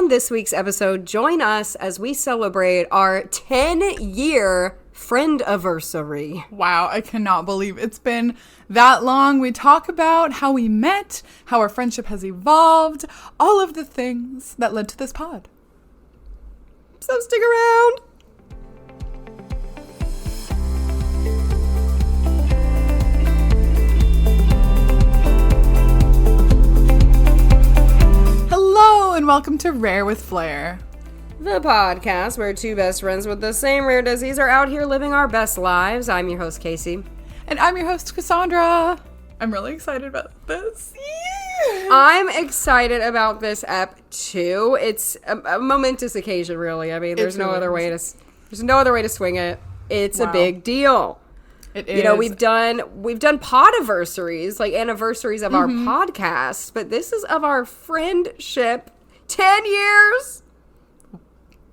on this week's episode, join us as we celebrate our 10-year friend-iversary. Wow, I cannot believe it's been that long. We talk about how we met, how our friendship has evolved, all of the things that led to this pod. So stick around. Hello and welcome to Rare with Flair. The podcast where two best friends with the same rare disease are out here living our best lives. I'm your host, Casey. And I'm your host, Cassandra. I'm really excited about this. Yeah. I'm excited about this ep too. It's a momentous occasion, really. I mean, there's no other way to swing it. It's a big deal. It is. You know, we've done podiversaries, like anniversaries of our podcast, but this is of our friendship. 10 years.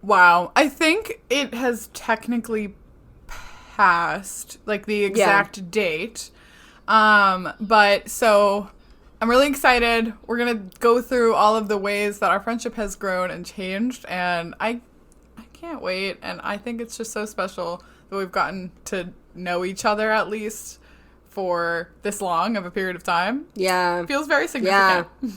Wow. I think it has technically passed, like the exact date. But so I'm really excited. We're going to go through all of the ways that our friendship has grown and changed. And I can't wait. And I think it's just so special that we've gotten to know each other at least for this long of a period of time. Yeah. It feels very significant. Yeah.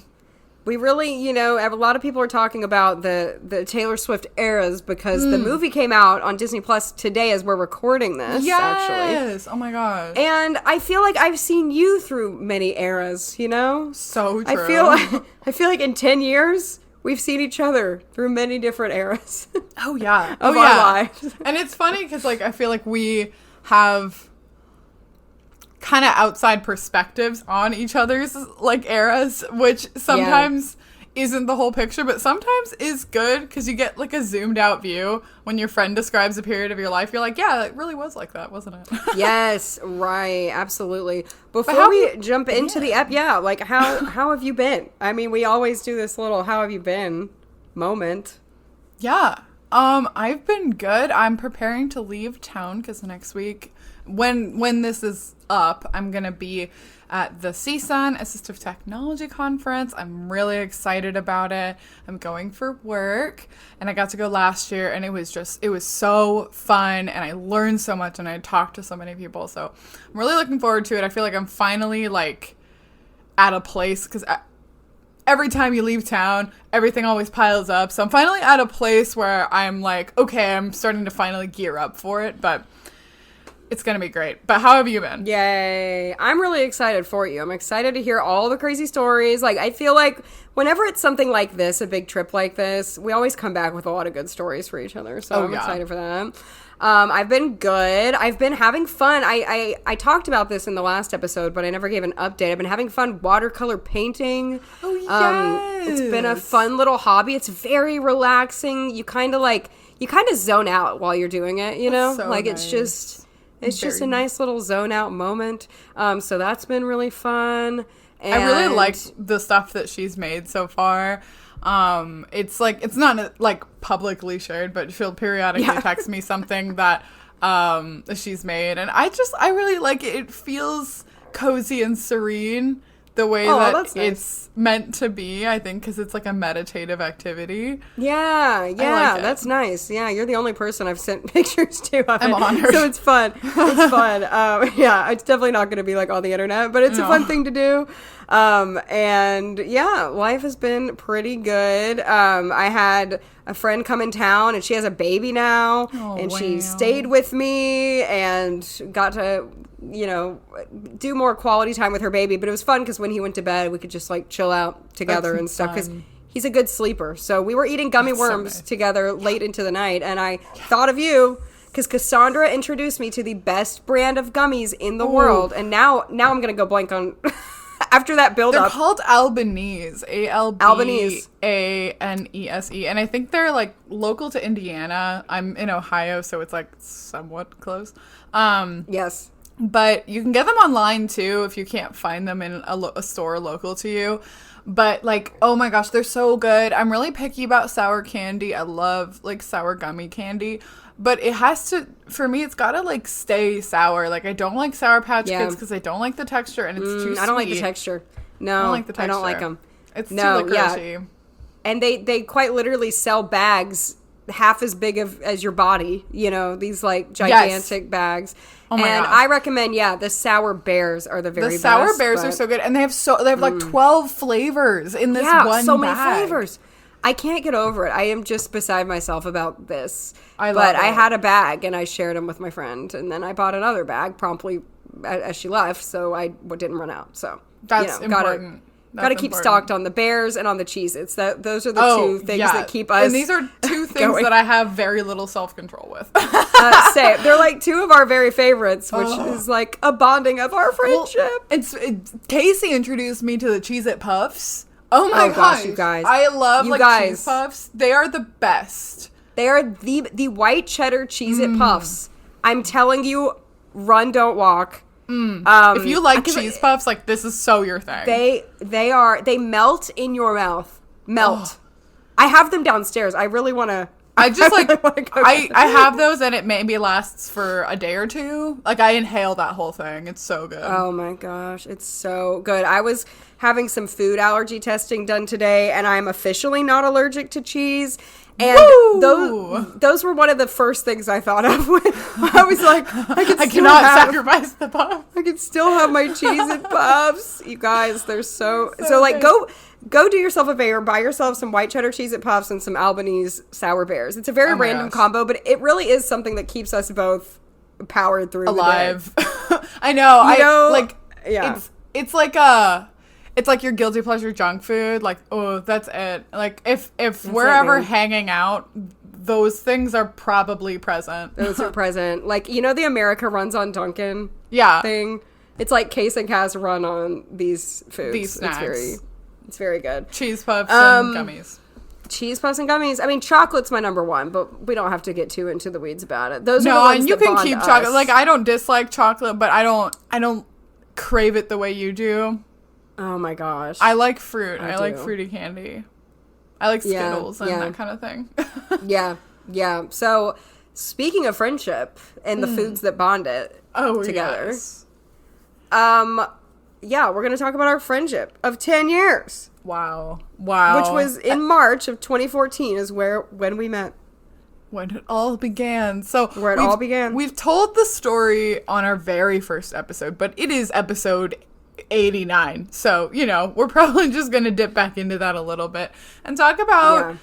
We really, you know, a lot of people are talking about the Taylor Swift eras because the movie came out on Disney Plus today as we're recording this, actually. Yes! Oh my gosh. And I feel like I've seen you through many eras, you know? So true. I feel like in 10 years, we've seen each other through many different eras. Oh, yeah. Of our lives. And it's funny because, like, I feel like we have kind of outside perspectives on each other's, like, eras, which sometimes isn't the whole picture, but sometimes is good because you get, like, a zoomed out view when your friend describes a period of your life. You're like, yeah, it really was like that, wasn't it? Yes, right. Absolutely. Before we jump into the ep, like, how have you been? I mean, we always do this little how have you been moment. Yeah. I've been good. I'm preparing to leave town because next week, when this is up, I'm going to be at the CSUN Assistive Technology Conference. I'm really excited about it. I'm going for work, and I got to go last year, and it was so fun, and I learned so much, and I talked to so many people, so I'm really looking forward to it. I feel like I'm finally, like, at a place, because every time you leave town, everything always piles up. So I'm finally at a place where I'm like, okay, I'm starting to finally gear up for it, but it's going to be great. But how have you been? Yay. I'm really excited for you. I'm excited to hear all the crazy stories. Like, I feel like whenever it's something like this, a big trip like this, we always come back with a lot of good stories for each other. So I'm excited for that. I've been good. I've been having fun. I talked about this in the last episode, but I never gave an update. I've been having fun watercolor painting. Oh, yes. It's been a fun little hobby. It's very relaxing. You kind of zone out while you're doing it, you know? So like, nice. It's just a nice little zone out moment. So that's been really fun. And I really liked the stuff that she's made so far. It's like, it's not like publicly shared, but she'll periodically text me something that she's made, and I really like it. It feels cozy and serene the way that it's meant to be, I think, because it's like a meditative activity. Yeah, like that's nice. Yeah, you're the only person I've sent pictures to of I'm it, honored. so it's fun. It's fun. It's definitely not going to be like on the internet, but it's a fun thing to do. And yeah, life has been pretty good. I had a friend come in town, and she has a baby now, she stayed with me and got to, you know, do more quality time with her baby. But it was fun because when he went to bed, we could just like chill out together and stuff because he's a good sleeper. So we were eating gummy worms together late into the night, and I thought of you because Cassandra introduced me to the best brand of gummies in the world, and now I'm gonna go blank on. After that build-up. They're called Albanese. Albanese. A-N-E-S-E. And I think they're, like, local to Indiana. I'm in Ohio, so it's, like, somewhat close. Yes. But you can get them online, too, if you can't find them in a store local to you. But, like, oh my gosh, they're so good. I'm really picky about sour candy. I love, like, sour gummy candy. But it has to, for me, it's got to, like, stay sour. Like, I don't like Sour Patch Kids because I don't like the texture, and it's too sweet. I don't like the texture. No, I don't like the texture. I don't like them. It's too licorice-y. and they quite literally sell bags half as big as your body, you know, these like gigantic bags. Oh my and gosh. I recommend, the sour bears are the very best. The sour bears are so good, and they have like 12 flavors in this one so bag. many flavors. I can't get over it. I am just beside myself about this. I love it. I had a bag and I shared them with my friend, and then I bought another bag promptly as she left, so I didn't run out. So that's important. Gotta keep stocked on the bears and on the Cheez-Its. Those are the two things that keep us. And these are two things that I have very little self-control with. Same. They're like two of our very favorites, which is like a bonding of our friendship. Well, Casey introduced me to the Cheez-It Puffs. Oh my gosh, you guys! I love Cheese Puffs. They are the best. They are the white cheddar Cheez-It Puffs. I'm telling you, run, don't walk. If you like cheese puffs, like this is so your thing. They melt in your mouth. Melt. I have them downstairs. I really want to. I just like I have those and it maybe lasts for a day or two. Like I inhale that whole thing. It's so good. Oh my gosh, it's so good. I was having some food allergy testing done today, and I'm officially not allergic to cheese. And those were one of the first things I thought of when I was like, I cannot sacrifice the puff. I can still have my Cheez-It Puffs. You guys, they're so like go do yourself a favor, buy yourself some white cheddar Cheez-It Puffs and some Albanese sour bears. It's a very random combo, but it really is something that keeps us both powered through alive. I know. It's like your guilty pleasure junk food. Like, oh, that's it. Like, if we're ever hanging out, those things are probably present. Those are present. Like, you know the America Runs on Dunkin' thing? It's like Case and Cass run on these foods. These snacks. It's very good. Cheese puffs and gummies. Cheese puffs and gummies. I mean, chocolate's my number one, but we don't have to get too into the weeds about it. Those are the ones and you that can bond keep us. chocolate. Like, I don't dislike chocolate, but I don't crave it the way you do. Oh my gosh. I like fruit. I like fruity candy. I like Skittles and that kind of thing. Yeah. So, speaking of friendship and the foods that bond it together. Yes. We're going to talk about our friendship of 10 years. Wow. Which was in March of 2014 is when we met. When it all began. So where it all began. We've told the story on our very first episode, but it is episode 89. So, we're probably just going to dip back into that a little bit and talk about,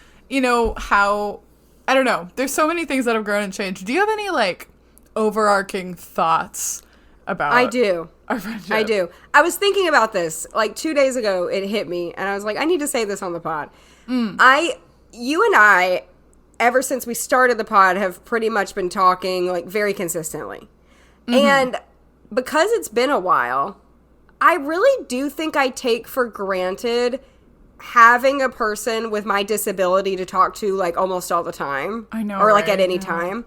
how, I don't know, there's so many things that have grown and changed. Do you have any, like, overarching thoughts about I do. Our friendship? I do. I was thinking about this, like, 2 days ago, it hit me, and I was like, I need to say this on the pod. You and I, ever since we started the pod, have pretty much been talking, like, very consistently. And because it's been a while, I really do think I take for granted having a person with my disability to talk to, like, almost all the time. I know, or, like, at any time.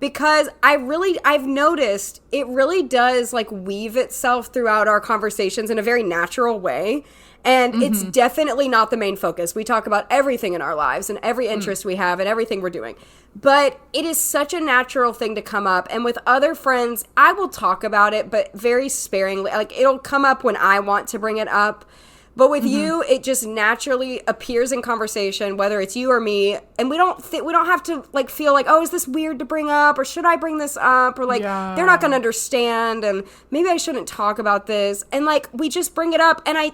Because I've noticed it really does, like, weave itself throughout our conversations in a very natural way. And it's definitely not the main focus. We talk about everything in our lives and every interest we have and everything we're doing. But it is such a natural thing to come up. And with other friends, I will talk about it, but very sparingly. Like, it'll come up when I want to bring it up. But with you, it just naturally appears in conversation, whether it's you or me. And we don't have to, like, feel like, oh, is this weird to bring up? Or should I bring this up? Or, like, they're not going to understand. And maybe I shouldn't talk about this. And, like, we just bring it up. And I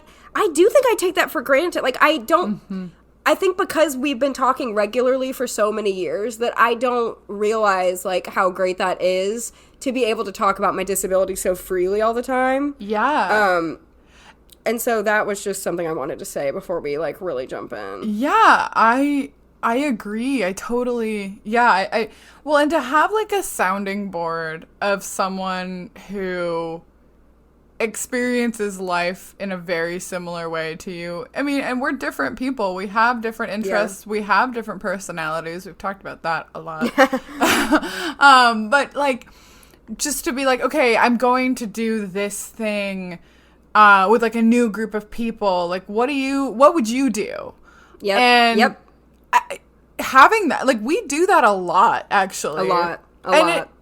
do think I take that for granted. Like, I don't... I think because we've been talking regularly for so many years that I don't realize, like, how great that is to be able to talk about my disability so freely all the time. Yeah. And so that was just something I wanted to say before we, like, really jump in. Yeah, I agree. I totally... Yeah, well, and to have, like, a sounding board of someone who experiences life in a very similar way to you. I mean, and we're different people. We have different interests. Yeah. We have different personalities. We've talked about that a lot. But, like, just to be like, okay, I'm going to do this thing with, like, a new group of people. Like, what would you do? Yep. And having that, like, we do that a lot, actually. A lot.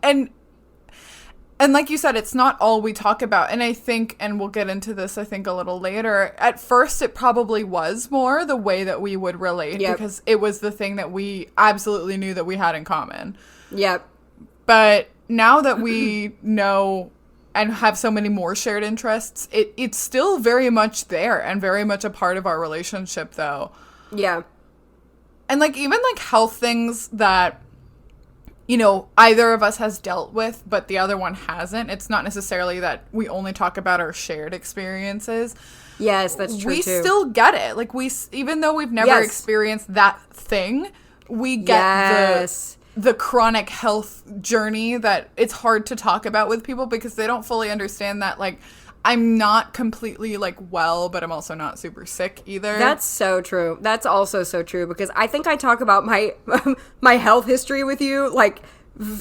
And And like you said, it's not all we talk about. And I think, and we'll get into this, I think, a little later, at first it probably was more the way that we would relate because it was the thing that we absolutely knew that we had in common. Yep. But now that we know and have so many more shared interests, it's still very much there and very much a part of our relationship, though. Yeah. And, like, even, like, health things that, you know, either of us has dealt with, but the other one hasn't. It's not necessarily that we only talk about our shared experiences. Yes, that's true, we too. still get it. Like, even though we've never experienced that thing, we get the chronic health journey that it's hard to talk about with people because they don't fully understand that, like, I'm not completely, like, well, but I'm also not super sick either. That's so true. That's also so true because I think I talk about my my health history with you, like,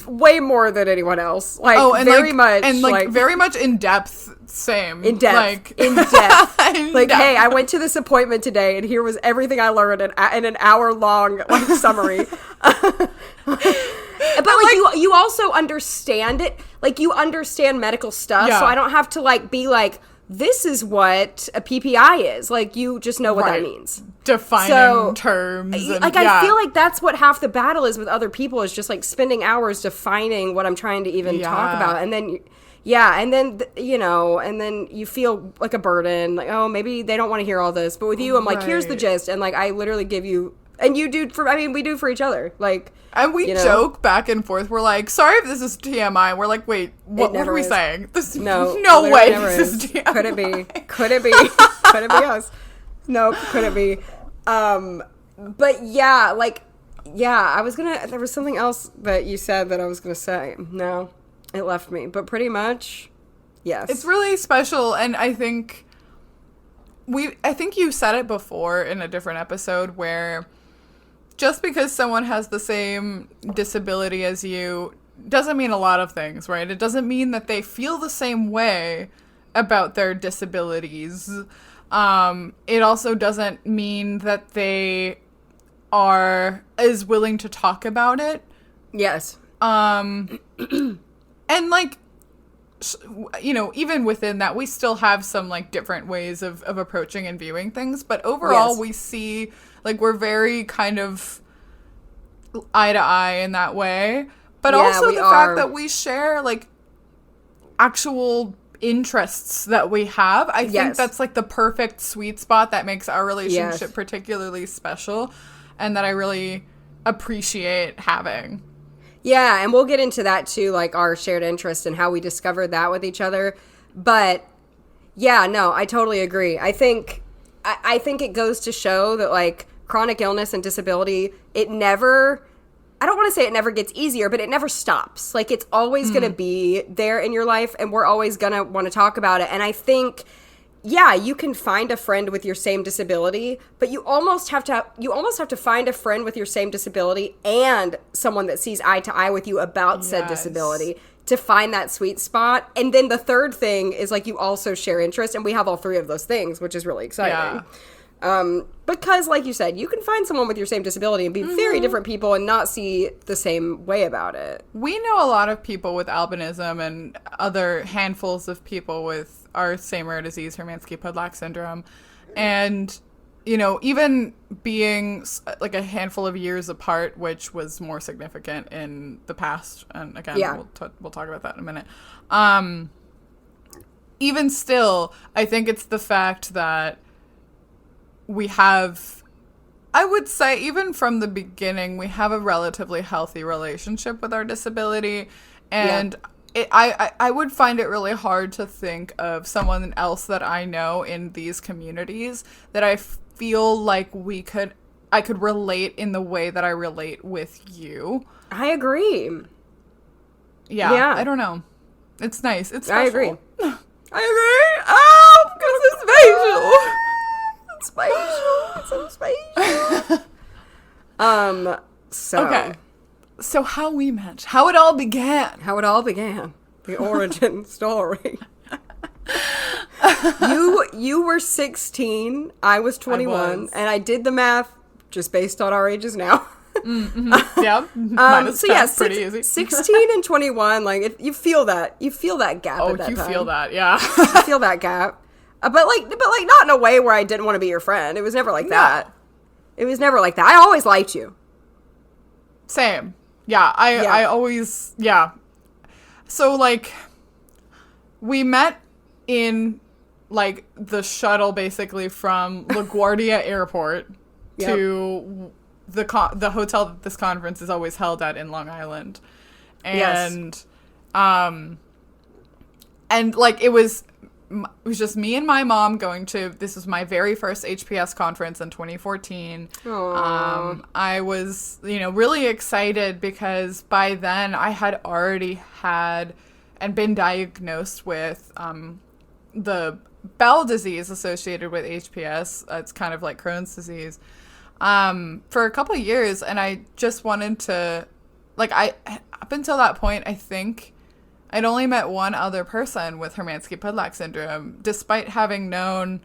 way more than anyone else. Like, very much. And, like, very much in depth, same. In depth. Like, in depth. Like, hey, I went to this appointment today, and here was everything I learned in an hour-long, like, summary. But, like, you also understand it. Like, you understand medical stuff, so I don't have to, like, be like, this is what a PPI is. Like, you just know what that means. Defining terms. And, like, I feel like that's what half the battle is with other people is just, like, spending hours defining what I'm trying to even talk about. And then, you know, and then you feel like a burden. Like, oh, maybe they don't want to hear all this. But with you, I'm like, here's the gist. And, like, I literally give you... And you do we do for each other. Like, and we joke back and forth. We're like, sorry if this is TMI. We're like, wait, what are we saying? No way this is TMI. Could it be? Could it be? Could it be us? No, could it be? But yeah, like, I was there was something else that you said that I was gonna say. No, it left me. But pretty much, yes. It's really special, and I think you said it before in a different episode where just because someone has the same disability as you doesn't mean a lot of things, right? It doesn't mean that they feel the same way about their disabilities. It also doesn't mean that they are as willing to talk about it. Yes. And, like, you know, even within that, we still have some, like, different ways of approaching and viewing things. But overall, we see, like, we're very kind of eye to eye in that way. But also the fact that we share, like, actual interests that we have. I think that's, like, the perfect sweet spot that makes our relationship particularly special and that I really appreciate having. Yeah, and we'll get into that too, like our shared interest and how we discovered that with each other. But yeah, no, I totally agree. I think it goes to show that, like, chronic illness and disability, I don't want to say it never gets easier, but it never stops. Like, it's always going to be there in your life, and we're always going to want to talk about it. And I think, yeah, you can find a friend with your same disability, but you almost have to find a friend with your same disability and someone that sees eye to eye with you about said disability to find that sweet spot. And then the third thing is, like, you also share interest, and we have all three of those things, which is really exciting. Because, like you said, you can find someone with your same disability and be very different people and not see the same way about it. We know a lot of people with albinism and other handfuls of people with our same rare disease, Hermansky-Pudlak syndrome. And, you know, even being, like, a handful of years apart, which was more significant in the past, and again, we'll talk about that in a minute. Even still, I think it's the fact that we have, I would say, even from the beginning, we have a relatively healthy relationship with our disability. And I would find it really hard to think of someone else that I know in these communities that I feel like I could relate in the way that I relate with you. I agree. Yeah. I don't know. It's nice. It's special. I agree. I agree. Oh, because it's special. It's so special. Okay. So how we met. How it all began. The origin story. You were 16. I was 21. And I did the math just based on our ages now. Yeah. Minus so yeah, 10, pretty easy. 16 and 21, like you feel that gap. Oh, at that you time. feel that, yeah. You feel that gap, but not in a way where I didn't want to be your friend. It was never like that. It was never like that. I always liked you. Same. Yeah, I always, yeah. So, like, we met in, like, the shuttle, basically, from LaGuardia Airport to the hotel that this conference is always held at in Long Island. And, and, like, it was just me and my mom going to, this was my very first HPS conference in 2014. I was, really excited because by then I had already had and been diagnosed with the bowel disease associated with HPS. It's kind of like Crohn's disease for a couple of years. And I just wanted to, like, up until that point, I think I'd only met one other person with Hermansky-Pudlak syndrome, despite having known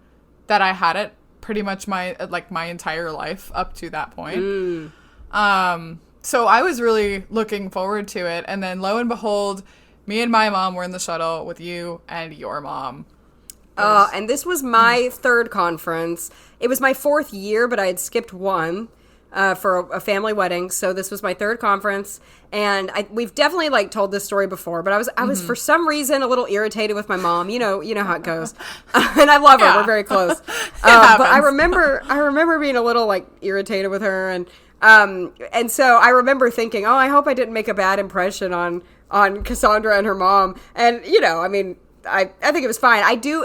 that I had it pretty much my entire life up to that point. So I was really looking forward to it. And then lo and behold, me and my mom were in the shuttle with you and your mom. And this was my third conference. It was my fourth year, but I had skipped one. For a family wedding, so this was my third conference, and we've definitely like told this story before, but I was for some reason a little irritated with my mom. You know how it goes, and I love her. We're very close, but I remember being a little like irritated with her, and so I remember thinking, oh, I hope I didn't make a bad impression on Cassandra and her mom, and I mean. I think it was fine. I do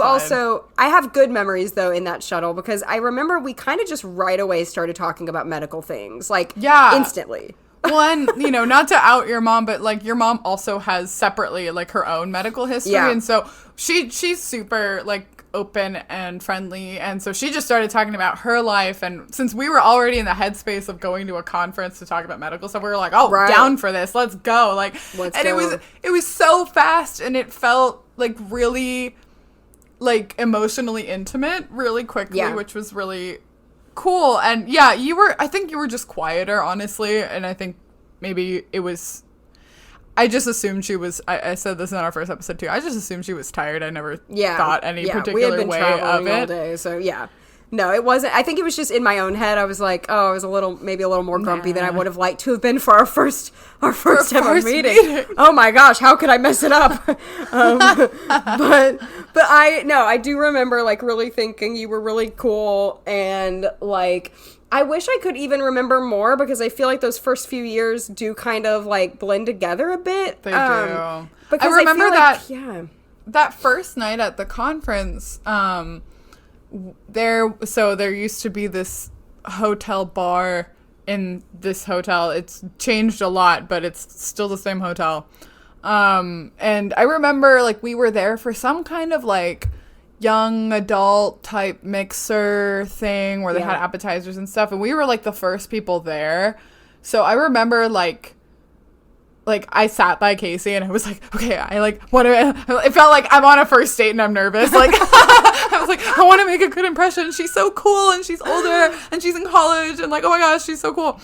also, I have good memories though in that shuttle because I remember we kind of just right away started talking about medical things, like instantly. One, not to out your mom, but like your mom also has separately like her own medical history. Yeah. And so she's super like open and friendly. And so she just started talking about her life. And since we were already in the headspace of going to a conference to talk about medical stuff, we were like, down for this. Let's go. It was so fast and it felt like really like emotionally intimate really quickly, which was really cool. And yeah, I think you were just quieter, honestly. And I think maybe it was, I just assumed she was, I said this in our first episode too, I just assumed she was tired. I never thought any particular way of it. All day, so yeah. No, it wasn't. I think it was just in my own head. I was like, I was maybe a little more grumpy than I would have liked to have been for our first ever meeting. Oh my gosh, how could I mess it up? But I do remember like really thinking you were really cool, and like I wish I could even remember more because I feel like those first few years do kind of like blend together a bit. They do. Because I remember that first night at the conference. There used to be this hotel bar in this hotel. It's changed a lot, but it's still the same hotel. And I remember like we were there for some kind of like young adult type mixer thing where they had appetizers and stuff, and we were like the first people there. So I remember like I sat by Casey and I was like, okay, it felt like I'm on a first date and I'm nervous. Like, I was like, I want to make a good impression. She's so cool and she's older and she's in college and like, oh my gosh, she's so cool.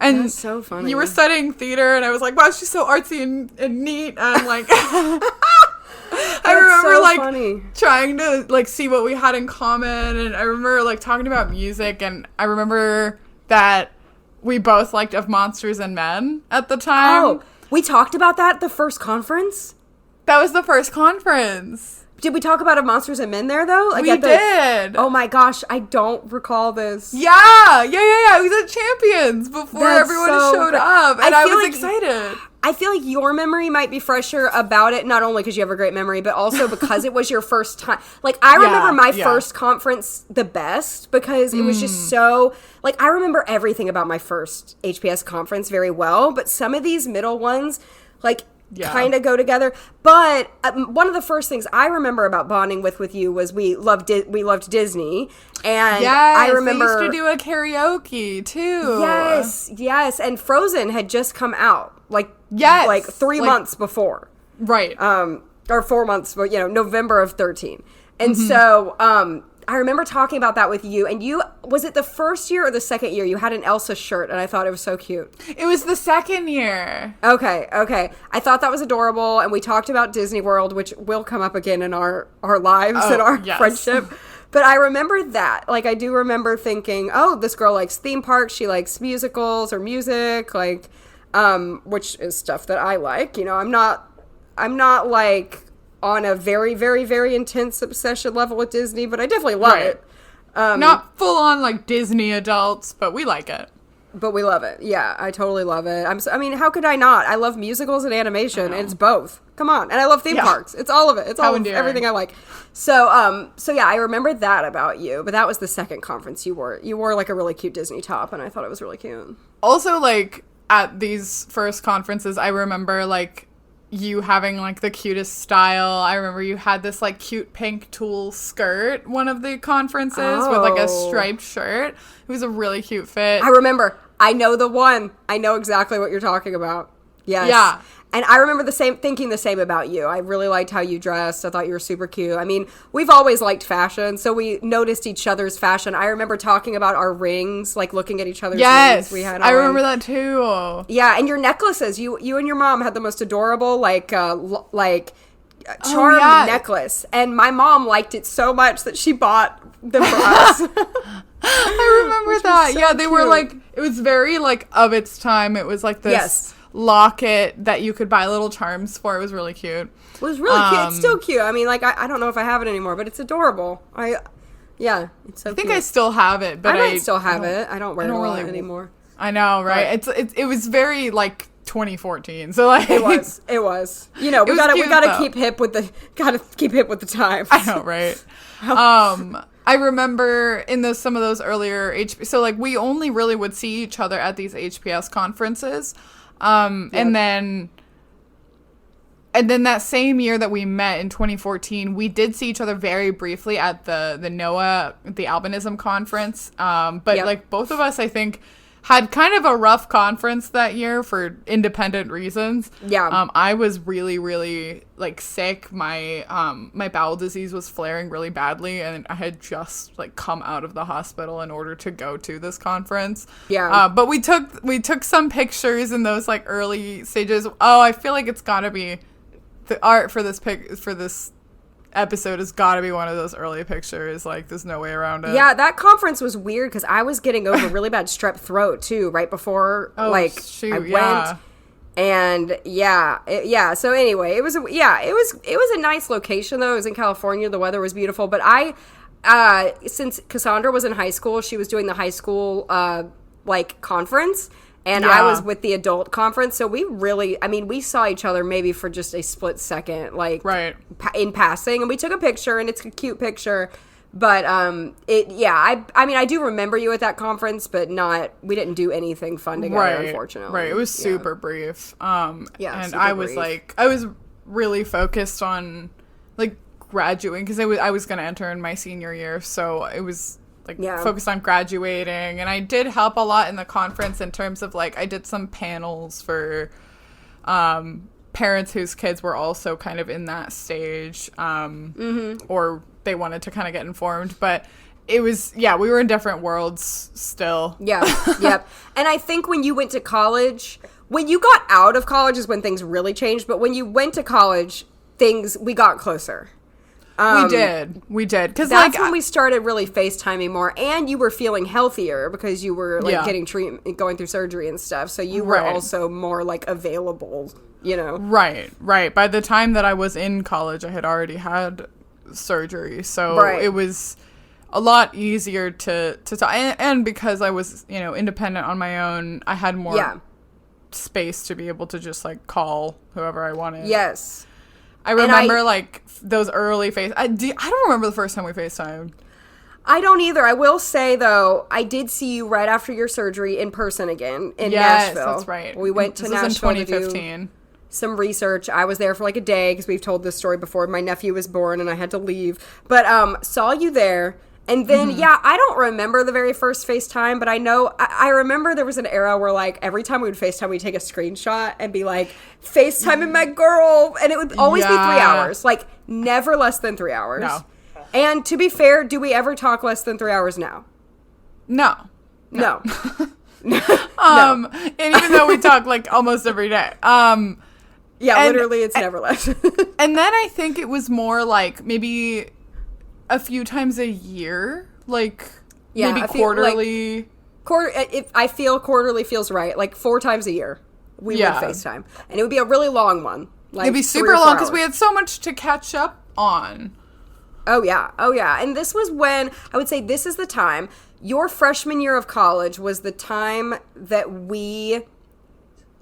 And that's so funny. You were studying theater and I was like, wow, she's so artsy and neat. And like, I remember so like funny. Trying to like see what we had in common. And I remember like talking about music, and I remember that we both liked Of Monsters and Men at the time. Oh. We talked about that at the first conference? That was the first conference. Did we talk about Monsters and Men there, though? Like we did. Oh, my gosh. I don't recall this. Yeah. We was at Champions before everyone showed up, and I was excited. I feel like your memory might be fresher about it, not only because you have a great memory, but also because it was your first time. Like, I remember my first conference the best because it was just so... Like, I remember everything about my first HPS conference very well, but some of these middle ones, like, kind of go together. But one of the first things I remember about bonding with you was we loved Disney. And I remember... we used to do a karaoke, too. Yes. And Frozen had just come out. Like 3 months before. Right. Or 4 months, but November of 13. And so I remember talking about that with you, and was it the first year or the second year you had an Elsa shirt, and I thought it was so cute. It was the second year. Okay. I thought that was adorable, and we talked about Disney World, which will come up again in our lives and our friendship. But I remember that. Like, I do remember thinking, oh, this girl likes theme parks, she likes musicals or music, like, which is stuff that I like. You know, I'm not like on a very, very, very intense obsession level with Disney, but I definitely love it. Not full on like Disney adults, but we like it. But we love it. Yeah, I totally love it. I mean, how could I not? I love musicals and animation, and it's both. Come on. And I love theme parks. It's all of it. It's all of everything I like. So yeah, I remember that about you, but that was the second conference you wore. You wore like a really cute Disney top, and I thought it was really cute. Also, like, at these first conferences, I remember, like, you having like the cutest style. I remember you had this like cute pink tulle skirt one of the conferences with like a striped shirt. It was a really cute fit. I remember. I know the one. I know exactly what you're talking about. Yes. Yeah. And I remember thinking the same about you. I really liked how you dressed. I thought you were super cute. I mean, we've always liked fashion, so we noticed each other's fashion. I remember talking about our rings, like looking at each other's rings we had on. I remember that too. Yeah, and your necklaces. You and your mom had the most adorable, charm necklace. And my mom liked it so much that she bought them for us. I remember that. So they cute. Were like, it was very like of its time. It was like this locket that you could buy little charms for. It was really cute. It was really cute. It's still cute. I mean, like, I don't know if I have it anymore, but it's adorable. It's so cute. I still have it, but I might still have it. I don't wear it a lot anymore. I know, right? But it was very like 2014. So like it was. You know, we gotta keep hip with the times. I know, right? I remember in some of those earlier so like we only really would see each other at these HPS conferences. And then that same year that we met in 2014, we did see each other very briefly at the NOAA, the Albinism conference. But like both of us, I think, had kind of a rough conference that year for independent reasons. Yeah. I was really, really like sick. My bowel disease was flaring really badly, and I had just like come out of the hospital in order to go to this conference. Yeah. But we took some pictures in those like early stages. Oh, I feel like it's gotta be the art for this episode has got to be one of those early pictures. Like, there's no way around it. Yeah, that conference was weird because I was getting over really bad strep throat too right before I went. And so anyway, it was a nice location though. It was in California. The weather was beautiful, but since Cassandra was in high school, she was doing the high school conference. And I was with the adult conference, so we saw each other maybe for just a split second, like in passing, and we took a picture, and it's a cute picture. But I do remember you at that conference, but we didn't do anything fun together, unfortunately. Right, it was super brief. And I was really focused on like graduating because I was going to enter in my senior year, so it was focused on graduating, and I did help a lot in the conference in terms of like I did some panels for parents whose kids were also kind of in that stage or they wanted to kind of get informed, but it was we were in different worlds still. Yep. And I think when you went to college, when you got out of college is when things really changed, but when you went to college, we got closer. We did. Because that's when we started really FaceTiming more, and you were feeling healthier because you were getting treatment, going through surgery and stuff. So you were also more like available, you know. Right. By the time that I was in college, I had already had surgery, so it was a lot easier to talk. And because I was, independent on my own, I had more space to be able to just like call whoever I wanted. Yes. I remember, those early I don't remember the first time we FaceTimed. I don't either. I will say, though, I did see you right after your surgery in person again in Nashville. Yes, that's right. We went to Nashville in 2015. To do some research. I was there for like a day because we've told this story before. My nephew was born and I had to leave. But saw you there. And then, I don't remember the very first FaceTime, but I know, I remember there was an era where, like, every time we would FaceTime, we'd take a screenshot and be like, FaceTiming my girl, and it would always be 3 hours. Like, never less than 3 hours. No. And to be fair, do we ever talk less than 3 hours now? No. No. And even though we talk like almost every day. Yeah, literally, it's never less. And then I think it was more like maybe a few times a year, like maybe quarterly. I feel quarterly feels right. Like 4 times a year, we would FaceTime, and it would be a really long one. Like it'd be super long because we had so much to catch up on. Oh yeah, and this was when I would say this is the time. Your freshman year of college was the time that we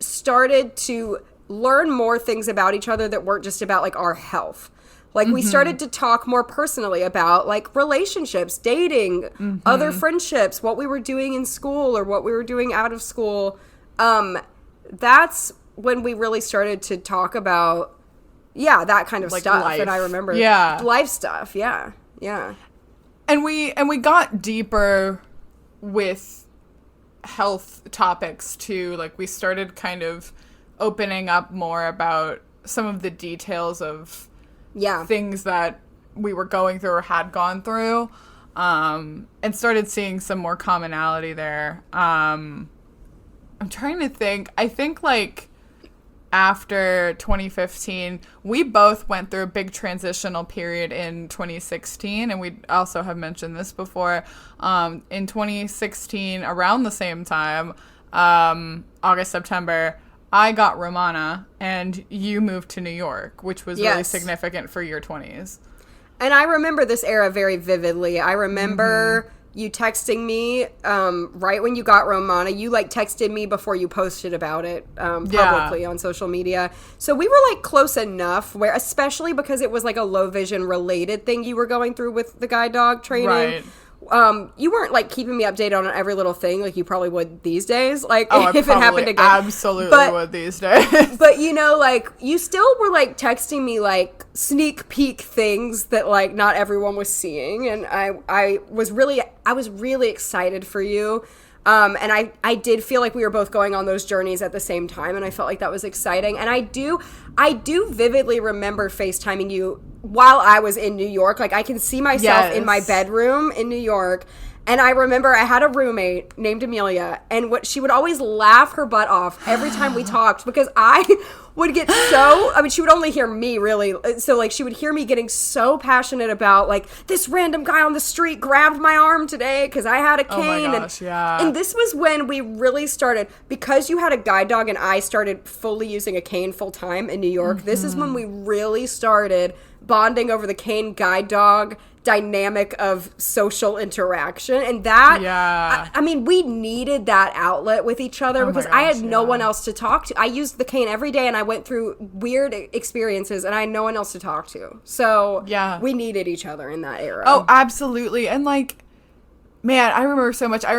started to learn more things about each other that weren't just about like our health. Like we started to talk more personally about like relationships, dating, other friendships, what we were doing in school or what we were doing out of school. That's when we really started to talk about, that kind of like stuff. Life. And I remember life stuff. Yeah. And we got deeper with health topics too. Like we started kind of opening up more about some of the details of things that we were going through or had gone through, and started seeing some more commonality there. I'm trying to think. I think like after 2015, we both went through a big transitional period in 2016, and we also have mentioned this before. In 2016, around the same time, August, September, I got Romana, and you moved to New York, which was really significant for your 20s. And I remember this era very vividly. I remember you texting me right when you got Romana. You like texted me before you posted about it publicly on social media. So we were like close enough where, especially because it was like a low vision related thing you were going through with the guide dog training. Right. You weren't like keeping me updated on every little thing like you probably would these days. Like if it happened again, absolutely would these days. But you know, like you still were like texting me like sneak peek things that like not everyone was seeing, and I was really excited for you. And I did feel like we were both going on those journeys at the same time, and I felt like that was exciting. And I do vividly remember FaceTiming you while I was in New York. Like I can see myself in my bedroom in New York. And I remember I had a roommate named Amelia, and she would always laugh her butt off every time we talked because I would get she would only hear me really. So like she would hear me getting so passionate about like this random guy on the street grabbed my arm today because I had a cane. Oh my gosh, and this was when we really started, because you had a guide dog and I started fully using a cane full time in New York. This is when we really started bonding over the cane guide dog dynamic of social interaction, and that I mean we needed that outlet with each other because I had no one else to talk to. I used the cane every day and I went through weird experiences and I had no one else to talk to, so we needed each other in that era. Oh, absolutely. And like, man, I remember so much. I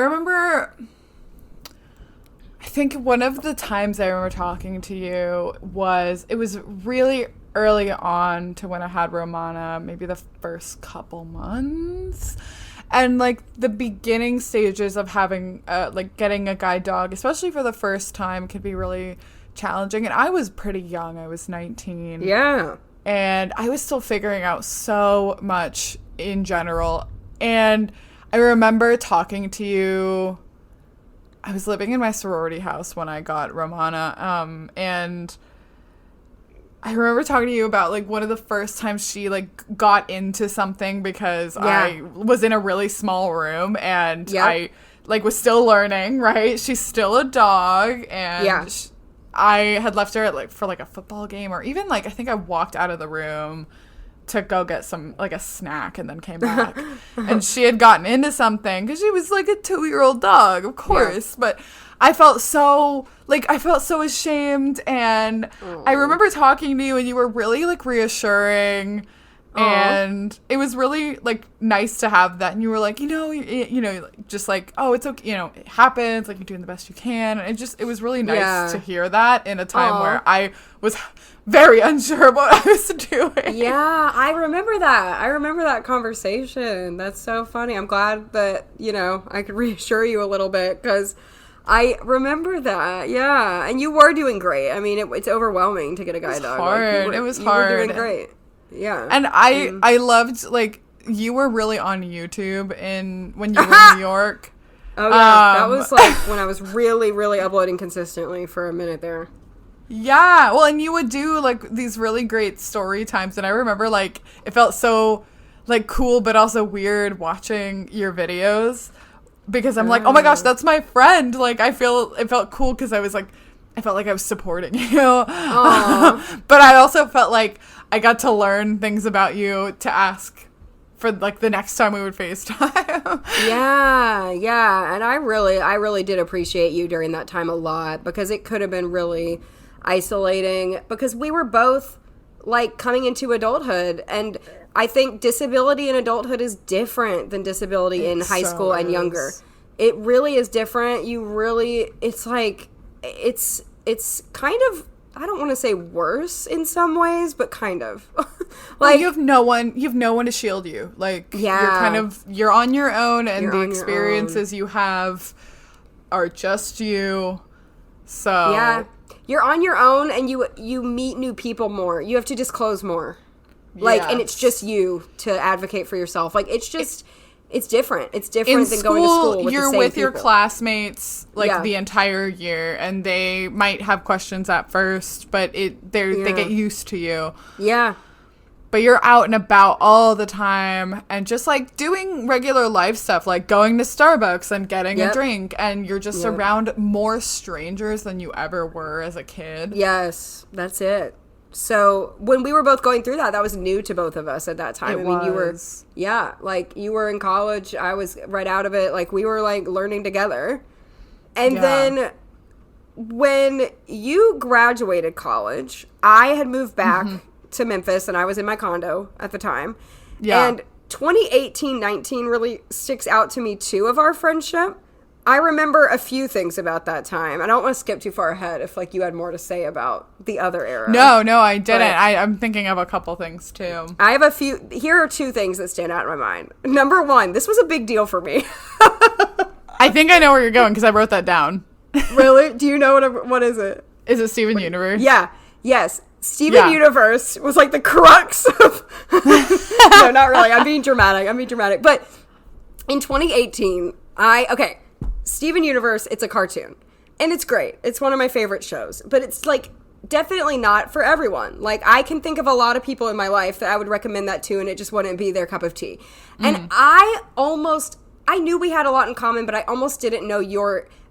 think one of the times I remember talking to you was really early on to when I had Romana, maybe the first couple months, and like the beginning stages of having like getting a guide dog, especially for the first time, could be really challenging. And I was pretty young. I was 19. Yeah. And I was still figuring out so much in general. And I remember talking to you. I was living in my sorority house when I got Romana, and I remember talking to you about like one of the first times she like got into something because I was in a really small room and I like was still learning, right? She's still a dog, and I had left her at for a football game, or even like I think I walked out of the room to go get some like a snack and then came back. And she had gotten into something because she was like a 2-year-old dog, of course, but I felt so ashamed, and I remember talking to you and you were really like reassuring. And it was really like nice to have that, and you were like, you know, just like, oh, it's okay, you know, it happens, like you're doing the best you can. And it was really nice to hear that in a time where I was very unsure of what I was doing. Yeah, I remember that conversation. That's so funny. I'm glad that, you know, I could reassure you a little bit, because I remember that. Yeah, and you were doing great. I mean, it's overwhelming to get a guide dog. It was hard. You were doing great. Yeah. And I loved, like, you were really on YouTube when you were in New York. Oh yeah, that was like when I was really, really uploading consistently for a minute there. Yeah, well, and you would do like these really great story times, and I remember like it felt so like cool, but also weird watching your videos because I'm like, oh my gosh, that's my friend. Like it felt cool because I felt like I was supporting you, but I also felt like I got to learn things about you to ask for like the next time we would FaceTime. Yeah, and I really did appreciate you during that time a lot because it could have been really isolating because we were both like coming into adulthood, and I think disability in adulthood is different than disability in high school and younger. It really is different. It's like it's kind of, I don't want to say worse in some ways, but kind of. Like you have no one to shield you. Like you're on your own, and the experiences you have are just you. So yeah, you're on your own, and you meet new people more. You have to disclose more. Like, and it's just you to advocate for yourself. Like it's just. It's different. It's different than going to school with you're the same with people. your classmates like the entire year, and they might have questions at first, but they get used to you. Yeah. But you're out and about all the time, and just like doing regular life stuff, like going to Starbucks and getting a drink, and you're just around more strangers than you ever were as a kid. Yes, that's it. So when we were both going through that was new to both of us at that time. You were in college. I was right out of it. Like we were like learning together. And then when you graduated college, I had moved back to Memphis, and I was in my condo at the time. Yeah. And 2018-19 really sticks out to me too of our friendship. I remember a few things about that time. I don't want to skip too far ahead if like you had more to say about the other era. No, I didn't. I'm thinking of a couple things too. I have a few. Here are two things that stand out in my mind. Number one, this was a big deal for me. I think I know where you're going because I wrote that down. Really? Do you know what is it? Is it Steven Universe? Yeah. Yes. Steven Universe was like the crux of... No, not really. I'm being dramatic. But in 2018, Steven Universe, it's a cartoon. And it's great. It's one of my favorite shows. But it's like definitely not for everyone. Like I can think of a lot of people in my life that I would recommend that to, and it just wouldn't be their cup of tea. And I knew we had a lot in common, but I almost didn't know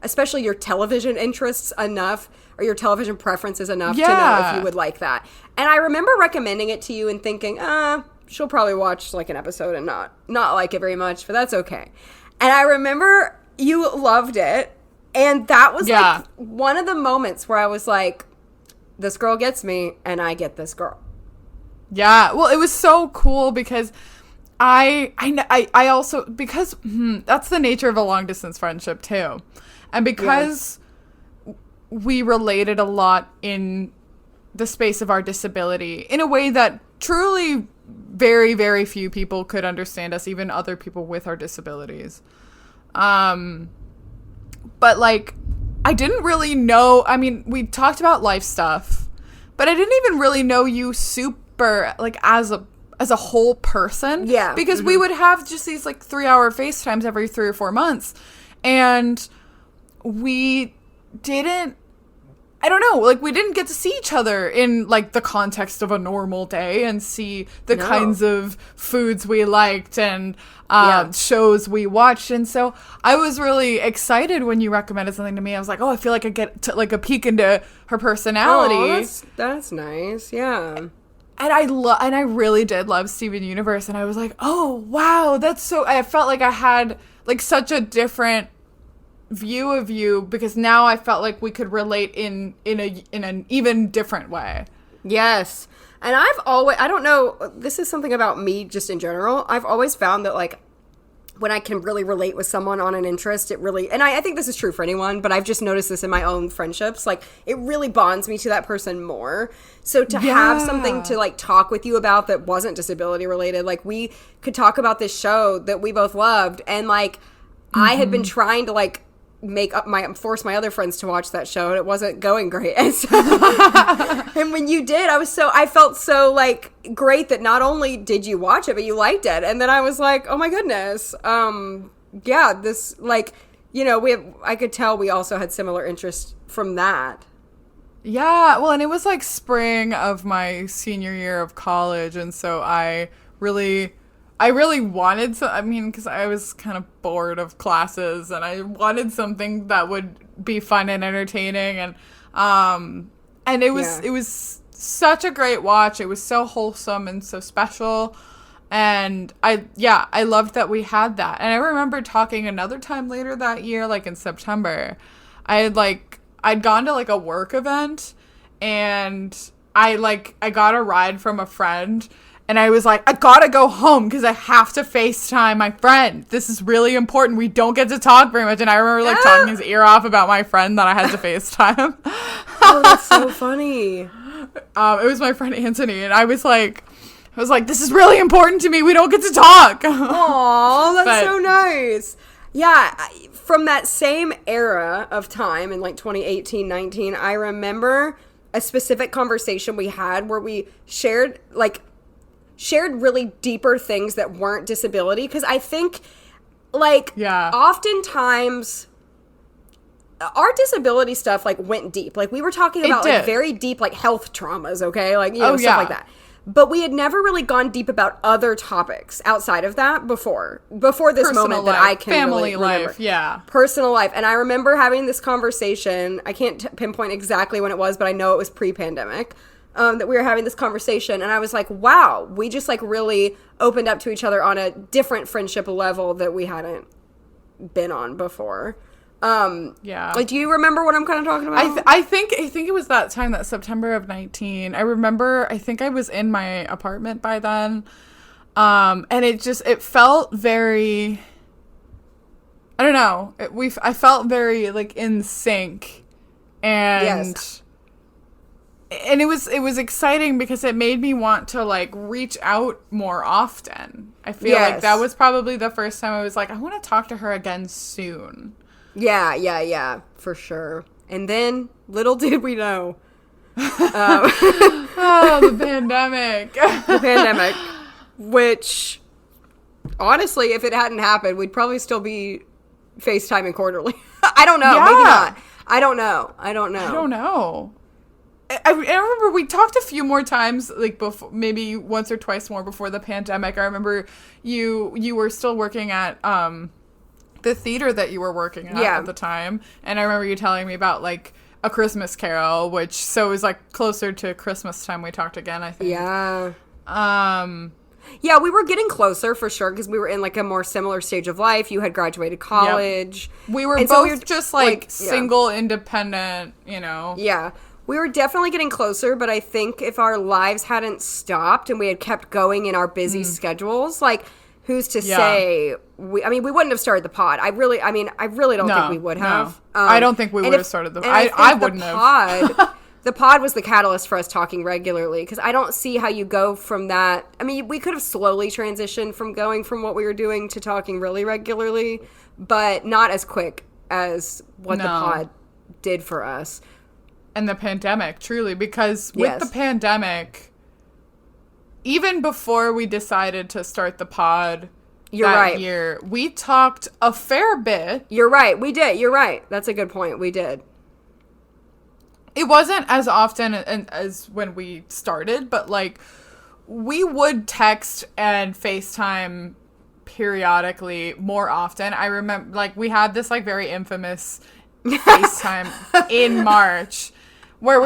especially your television interests enough, or your television preferences enough to know if you would like that. And I remember recommending it to you and thinking, she'll probably watch like an episode and not like it very much, but that's okay. And I remember you loved it. And that was like one of the moments where I was like, this girl gets me and I get this girl. Yeah. Well, it was so cool because I also, because that's the nature of a long distance friendship too. And because we related a lot in the space of our disability in a way that truly very, very few people could understand us, even other people with our disabilities. But like, I didn't really know, I mean, we talked about life stuff, but I didn't even really know you super, like, as a whole person. Yeah. Because we would have just these, like, 3-hour FaceTimes every 3 or 4 months. And we didn't, I don't know, like, we didn't get to see each other in, like, the context of a normal day and see the kinds of foods we liked and shows we watched. And so I was really excited when you recommended something to me. I was like, oh, I feel like I get to, like, a peek into her personality. Oh, that's nice. Yeah. And I really did love Steven Universe. And I was like, oh, wow, that's so, I felt like I had, like, such a different view of you, because now I felt like we could relate in an even different way. Yes. And I've always, I don't know, this is something about me just in general. I've always found that, like, when I can really relate with someone on an interest, it really, and I think this is true for anyone, but I've just noticed this in my own friendships, like, it really bonds me to that person more. So to have something to, like, talk with you about that wasn't disability related, like, we could talk about this show that we both loved, and, like, I had been trying to, like, force my other friends to watch that show, and it wasn't going great. And, so, and when you did, I felt so like great that not only did you watch it, but you liked it. And then I was like, oh my goodness. Yeah, this, like, you know, I could tell we also had similar interests from that. Yeah, well, and it was like spring of my senior year of college, and so I really wanted to, I mean, because I was kind of bored of classes, and I wanted something that would be fun and entertaining, and it was such a great watch. It was so wholesome and so special, and I loved that we had that. And I remember talking another time later that year, like in September, I'd gone to like a work event, and I got a ride from a friend, and I was like, I gotta go home because I have to FaceTime my friend. This is really important. We don't get to talk very much. And I remember like talking his ear off about my friend that I had to FaceTime. Oh, that's so funny. It was my friend Anthony, and I was like, this is really important to me. We don't get to talk. Aw, that's so nice. Yeah, from that same era of time in like 2018, 19, I remember a specific conversation we had where we shared really deeper things that weren't disability. Because I think, like, oftentimes our disability stuff, like, went deep. Like, we were talking about, like, very deep, like, health traumas, okay? Like, you know, stuff like that. But we had never really gone deep about other topics outside of that before this personal moment life, that I can family really remember. Life, yeah. Personal life. And I remember having this conversation. I can't pinpoint exactly when it was, but I know it was pre-pandemic, that we were having this conversation. And I was like, wow, we just like really opened up to each other on a different friendship level that we hadn't been on before. Like, do you remember what I'm kind of talking about? I think it was that time, that September of 19. I remember, I think I was in my apartment by then. And it felt very, I don't know. I felt very like in sync, and it was exciting because it made me want to like reach out more often. I feel like that was probably the first time I was like, I want to talk to her again soon. Yeah, for sure. And then, little did we know. The pandemic. The pandemic. Which, honestly, if it hadn't happened, we'd probably still be FaceTiming quarterly. I don't know. Yeah. Maybe not. I don't know. I remember we talked a few more times, like before, maybe once or twice more before the pandemic. I remember you were still working at, the theater that you were working at the time, and I remember you telling me about like A Christmas Carol, which so it was like closer to Christmas time we talked again, I think. Yeah, we were getting closer for sure because we were in like a more similar stage of life. You had graduated college. Yep. We were and both so we were, just like single, independent, you know. Yeah. We were definitely getting closer, but I think if our lives hadn't stopped and we had kept going in our busy schedules, like, who's to say? We wouldn't have started the pod. I really don't think we would have. No. I don't think we would have started the pod. I wouldn't have. The pod was the catalyst for us talking regularly, because I don't see how you go from that. I mean, we could have slowly transitioned from going from what we were doing to talking really regularly, but not as quick as what the pod did for us. And the pandemic, truly, because with the pandemic, even before we decided to start the pod that year, we talked a fair bit. You're right. We did. You're right. That's a good point. We did. It wasn't as often as when we started, but like we would text and FaceTime periodically more often. I remember like we had this like very infamous FaceTime in March where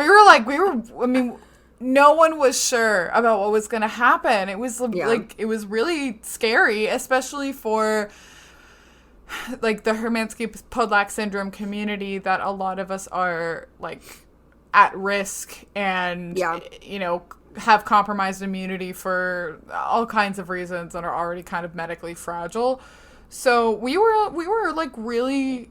no one was sure about what was going to happen. It was like, it was really scary, especially for like the Hermansky-Podlak syndrome community, that a lot of us are like at risk and, you know, have compromised immunity for all kinds of reasons and are already kind of medically fragile. So we were like really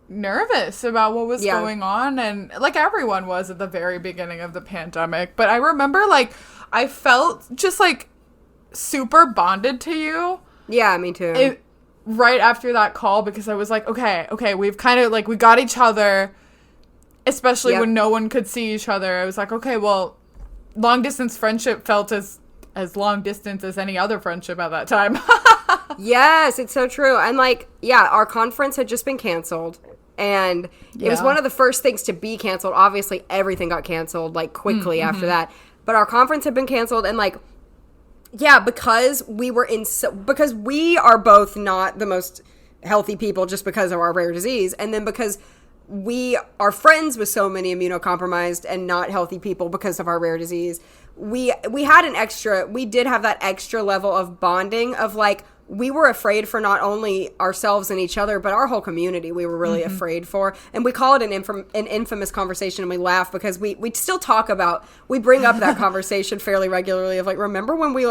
nervous about what was going on, and like everyone was at the very beginning of the pandemic. But I remember like I felt just like super bonded to you. Yeah, me too. right after that call because I was like, okay, we've kind of like, we got each other, especially when no one could see each other. I was like, okay, well, long distance friendship felt as long distance as any other friendship at that time. Yes, it's so true. And like, yeah, our conference had just been canceled. And it was one of the first things to be canceled. Obviously, everything got canceled like quickly after that. But our conference had been canceled, and like, yeah, because we were because we are both not the most healthy people just because of our rare disease, and then because we are friends with so many immunocompromised and not healthy people because of our rare disease, we did have that extra level of bonding of like, we were afraid for not only ourselves and each other, but our whole community we were really afraid for. And we call it an infamous conversation, and we laugh because we still we bring up that conversation fairly regularly of like, remember when we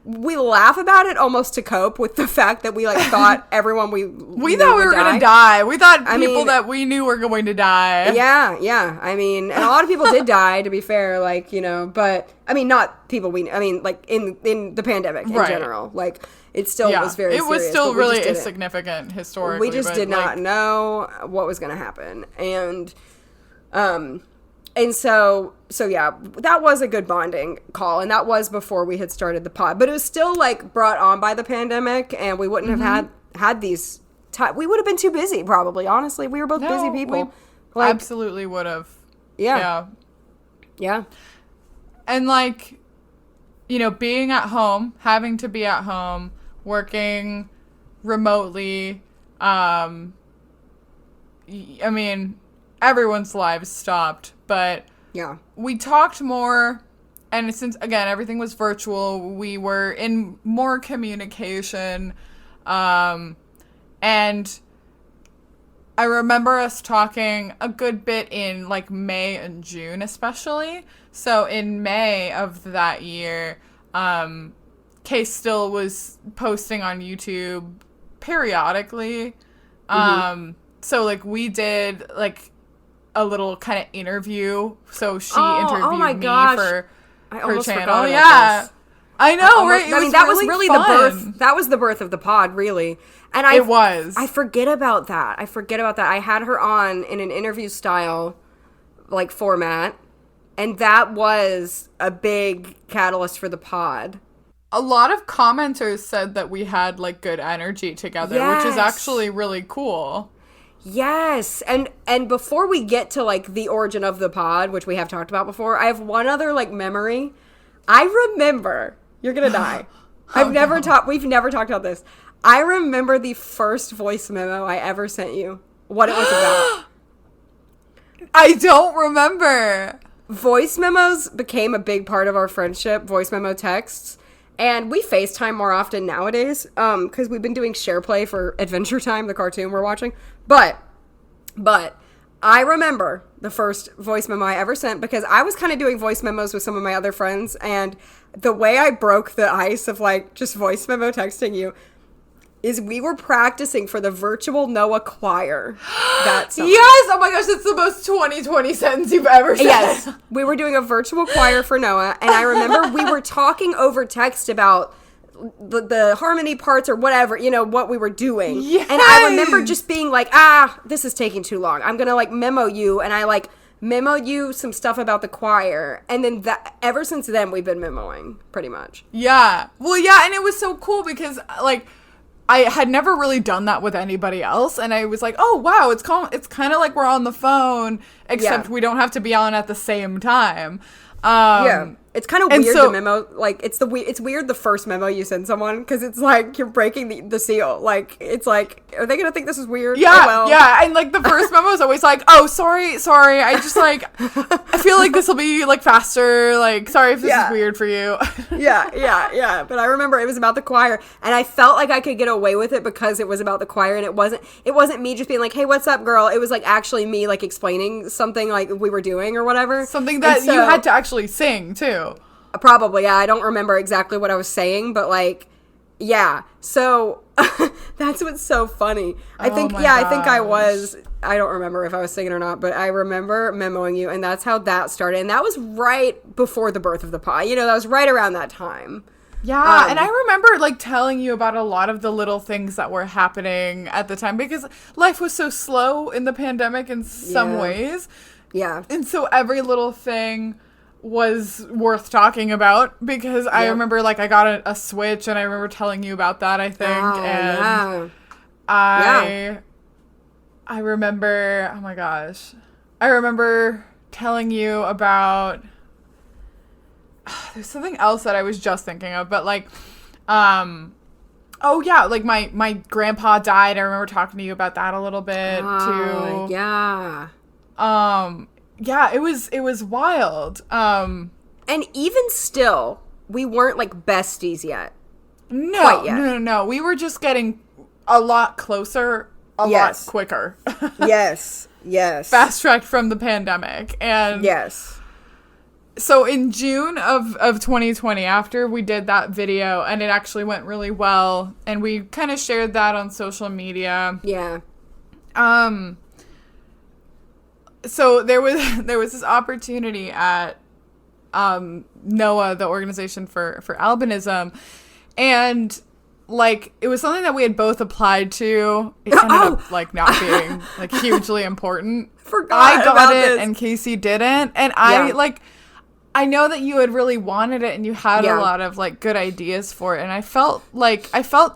we laugh about it almost to cope with the fact that we like thought everyone we thought we were going to die. We thought people that we knew were going to die. Yeah. I mean, and a lot of people did die, to be fair, like, but I mean, not people like in the pandemic in general, like, it still was very serious. It was still really significant historically. We just did not know what was going to happen. And so yeah, that was a good bonding call. And that was before we had started the pod. But it was still like brought on by the pandemic, and we wouldn't have had these we would have been too busy, probably. Honestly, we were both busy people. We absolutely would have. Yeah. And like, being at home, having to be at home, working remotely, I mean, everyone's lives stopped, but we talked more, and since, again, everything was virtual, we were in more communication, and I remember us talking a good bit in, like, May and June, especially. So in May of that year, Case still was posting on YouTube periodically. So like we did like a little kind of interview. So she interviewed me for her channel. Yeah. I know, right? I mean, that was really the birth. That was the birth of the pod, really. And it was. I forget about that. I had her on in an interview style, like, format. And that was a big catalyst for the pod. A lot of commenters said that we had, like, good energy together, which is actually really cool. Yes. And before we get to, like, the origin of the pod, which we have talked about before, I have one other, like, memory. I remember... You're gonna die. We've never talked about this. I remember the first voice memo I ever sent you. What it was about. I don't remember. Voice memos became a big part of our friendship, voice memo texts. And we FaceTime more often nowadays, because we've been doing share play for Adventure Time, the cartoon we're watching. But I remember the first voice memo I ever sent because I was kind of doing voice memos with some of my other friends, and the way I broke the ice of like just voice memo texting you is we were practicing for the virtual Noah choir that summer. Yes! Oh my gosh, that's the most 2020 sentence you've ever said. Yes. We were doing a virtual choir for Noah, and I remember we were talking over text about the harmony parts or whatever, what we were doing. Yes. And I remember just being like, this is taking too long. I'm going to like memo you. And I like memoed you some stuff about the choir. And then ever since then, we've been memoing pretty much. Yeah. Well, yeah. And it was so cool because like I had never really done that with anybody else. And I was like, oh, wow, it's kind of like we're on the phone, except we don't have to be on at the same time. It's kind of weird, the memo, like, it's weird the first memo you send someone, because it's like, you're breaking the seal, like, it's like, are they gonna think this is weird? Yeah, and, like, the first memo is always like, oh, sorry, I just, like, I feel like this will be, like, faster, like, sorry if this is weird for you. yeah, but I remember it was about the choir, and I felt like I could get away with it because it was about the choir, and it wasn't me just being like, hey, what's up, girl? It was, like, actually me, like, explaining something, like, we were doing or whatever. Something that you had to actually sing, too. Probably, yeah. I don't remember exactly what I was saying, but like, yeah. So that's what's so funny. I think I was. I don't remember if I was singing or not, but I remember memoing you, and that's how that started. And that was right before the birth of the pod. That was right around that time. Yeah, and I remember like telling you about a lot of the little things that were happening at the time because life was so slow in the pandemic in some ways. Yeah. And so every little thing was worth talking about because I remember like I got a Switch and I remember telling you about that, I think. And I remember, oh my gosh. I remember telling you about there's something else that I was just thinking of, but like, oh yeah, like my grandpa died. I remember talking to you about that a little bit too. Yeah. Yeah, it was wild. And even still, we weren't like besties yet. No, Quite yet. No. We were just getting a lot closer, a lot quicker. Yes. Fast tracked from the pandemic. And yes. So in June of 2020, after we did that video, and it actually went really well, and we kind of shared that on social media. Yeah. So there was this opportunity at NOAA, the Organization for Albinism, and like it was something that we had both applied to. It ended up like not being like hugely important. I got it and Casey didn't, and I know that you had really wanted it and you had a lot of like good ideas for it, and I felt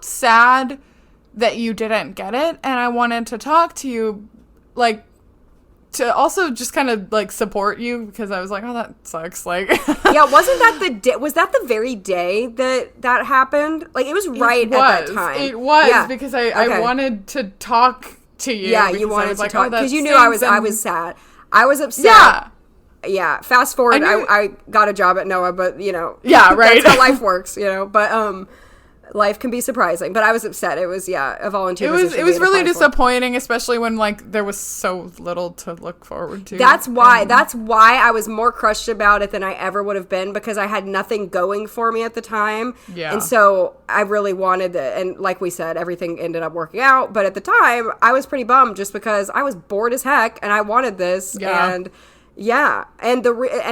sad that you didn't get it, and I wanted to talk to you like to also just kind of like support you because I was like, oh, that sucks. Like, yeah, wasn't that the day? Was that the very day that happened? Like, it was right at that time. It was because I wanted to talk to you. Yeah, you wanted to talk because you knew I was sad. I was upset. Yeah. Yeah. Fast forward, I got a job at NOAA, but you know, right. That's how life works, you know. But life can be surprising. But I was upset. It was a volunteer. It was really disappointing, especially when like there was so little to look forward to. That's why I was more crushed about it than I ever would have been because I had nothing going for me at the time. Yeah. And so I really wanted it, and like we said, everything ended up working out. But at the time, I was pretty bummed just because I was bored as heck and I wanted this. Yeah. And yeah, and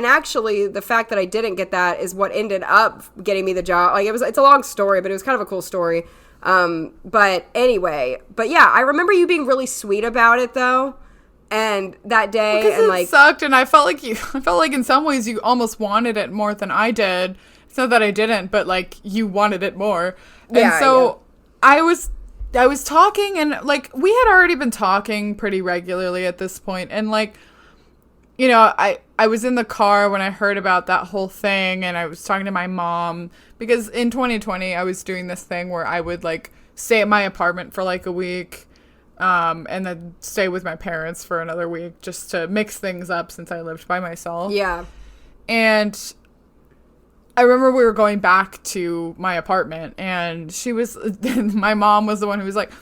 actually the fact that I didn't get that is what ended up getting me the job. Like it's a long story, but it was kind of a cool story. But anyway, yeah, I remember you being really sweet about it though, and that day, and like it sucked, and I felt like in some ways you almost wanted it more than I did. It's not that I didn't, but like you wanted it more, and so I was talking, and like we had already been talking pretty regularly at this point, and like. You know, I was in the car when I heard about that whole thing, and I was talking to my mom because in 2020 I was doing this thing where I would like stay at my apartment for like a week and then stay with my parents for another week just to mix things up since I lived by myself. Yeah. And I remember we were going back to my apartment, and my mom was the one who was like,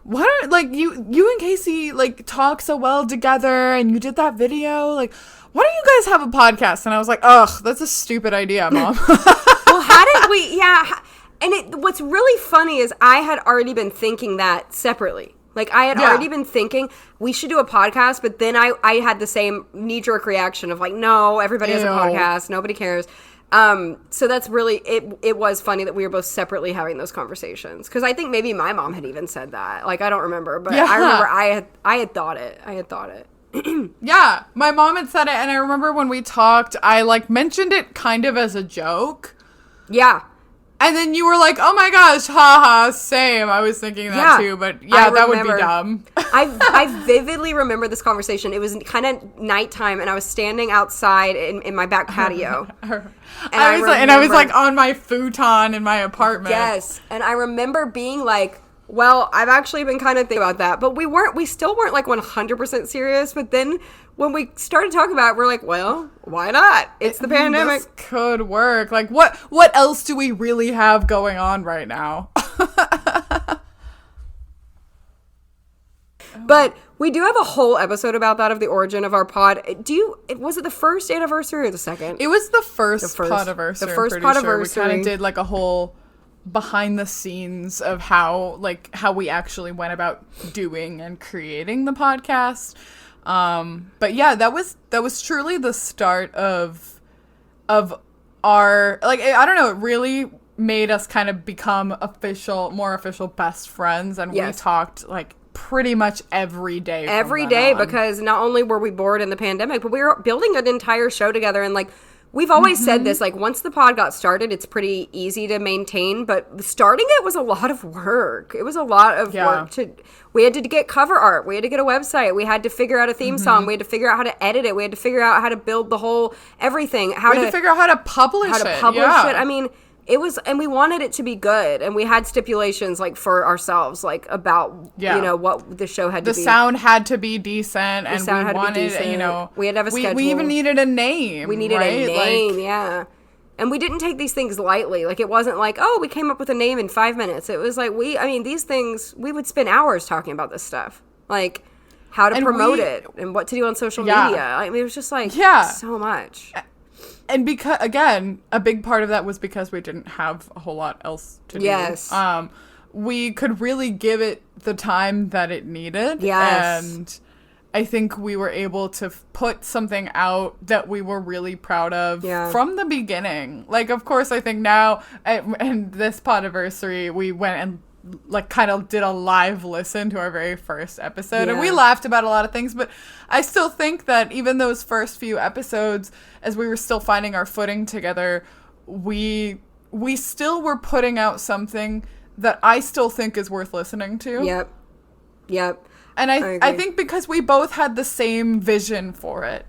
why don't like you and Casey like talk so well together, and you did that video, like why don't you guys have a podcast? And I was like, ugh, that's a stupid idea, Mom. Well, how did we? Yeah, and what's really funny is I had already been thinking that separately. Like I had already been thinking we should do a podcast, but then I had the same knee-jerk reaction of like, no, everybody has a podcast, nobody cares. So that's really, it was funny that we were both separately having those conversations. Cause I think maybe my mom had even said that. Like, I don't remember, but I remember I had thought it. Yeah. My mom had said it. And I remember when we talked, I like mentioned it kind of as a joke. Yeah. And then you were like, oh my gosh, haha, same. I was thinking that too, but that would be dumb. I vividly remember this conversation. It was kind of nighttime, and I was standing outside in my back patio. I was like on my futon in my apartment. Yes, and I remember being like, well, I've actually been kind of thinking about that, but we still weren't like 100% serious, but then when we started talking about it, we're like, well, why not? It's the pandemic. This could work. Like, what else do we really have going on right now? But we do have a whole episode about that, of the origin of our pod. Was it the first anniversary or the second? It was the first podiversary. The first podiversary. Sure. We kind of did like a whole behind the scenes of how we actually went about doing and creating the podcast. But yeah, that was truly the start of our, like, I don't know, it really made us kind of become more official best friends, and we talked like pretty much every day. Every day, because not only were we bored in the pandemic, but we were building an entire show together, and like we've always said this, like once the pod got started, it's pretty easy to maintain, but starting it was a lot of work. It was a lot of work we had to get cover art. We had to get a website. We had to figure out a theme song. We had to figure out how to edit it. We had to figure out how to build the whole everything. We had to figure out how to publish it. I mean, it was, and we wanted it to be good, and we had stipulations like for ourselves, like about you know what the show had to be. The sound had to be decent, and we wanted, you know, we had to have a schedule. We even needed a name. We needed a name, yeah. And we didn't take these things lightly. Like, it wasn't like, oh, we came up with a name in 5 minutes. It was like, these things, we would spend hours talking about this stuff. Like, how to promote it and what to do on social media. I mean, it was just like so much. And because, again, a big part of that was because we didn't have a whole lot else to do. Yes. We could really give it the time that it needed. Yes. And I think we were able to put something out that we were really proud of from the beginning. Like, of course, I think now, and this podiversary, we went and like kind of did a live listen to our very first episode, and we laughed about a lot of things, but I still think that even those first few episodes, as we were still finding our footing together, we still were putting out something that I still think is worth listening to. Yep. And I think because we both had the same vision for it.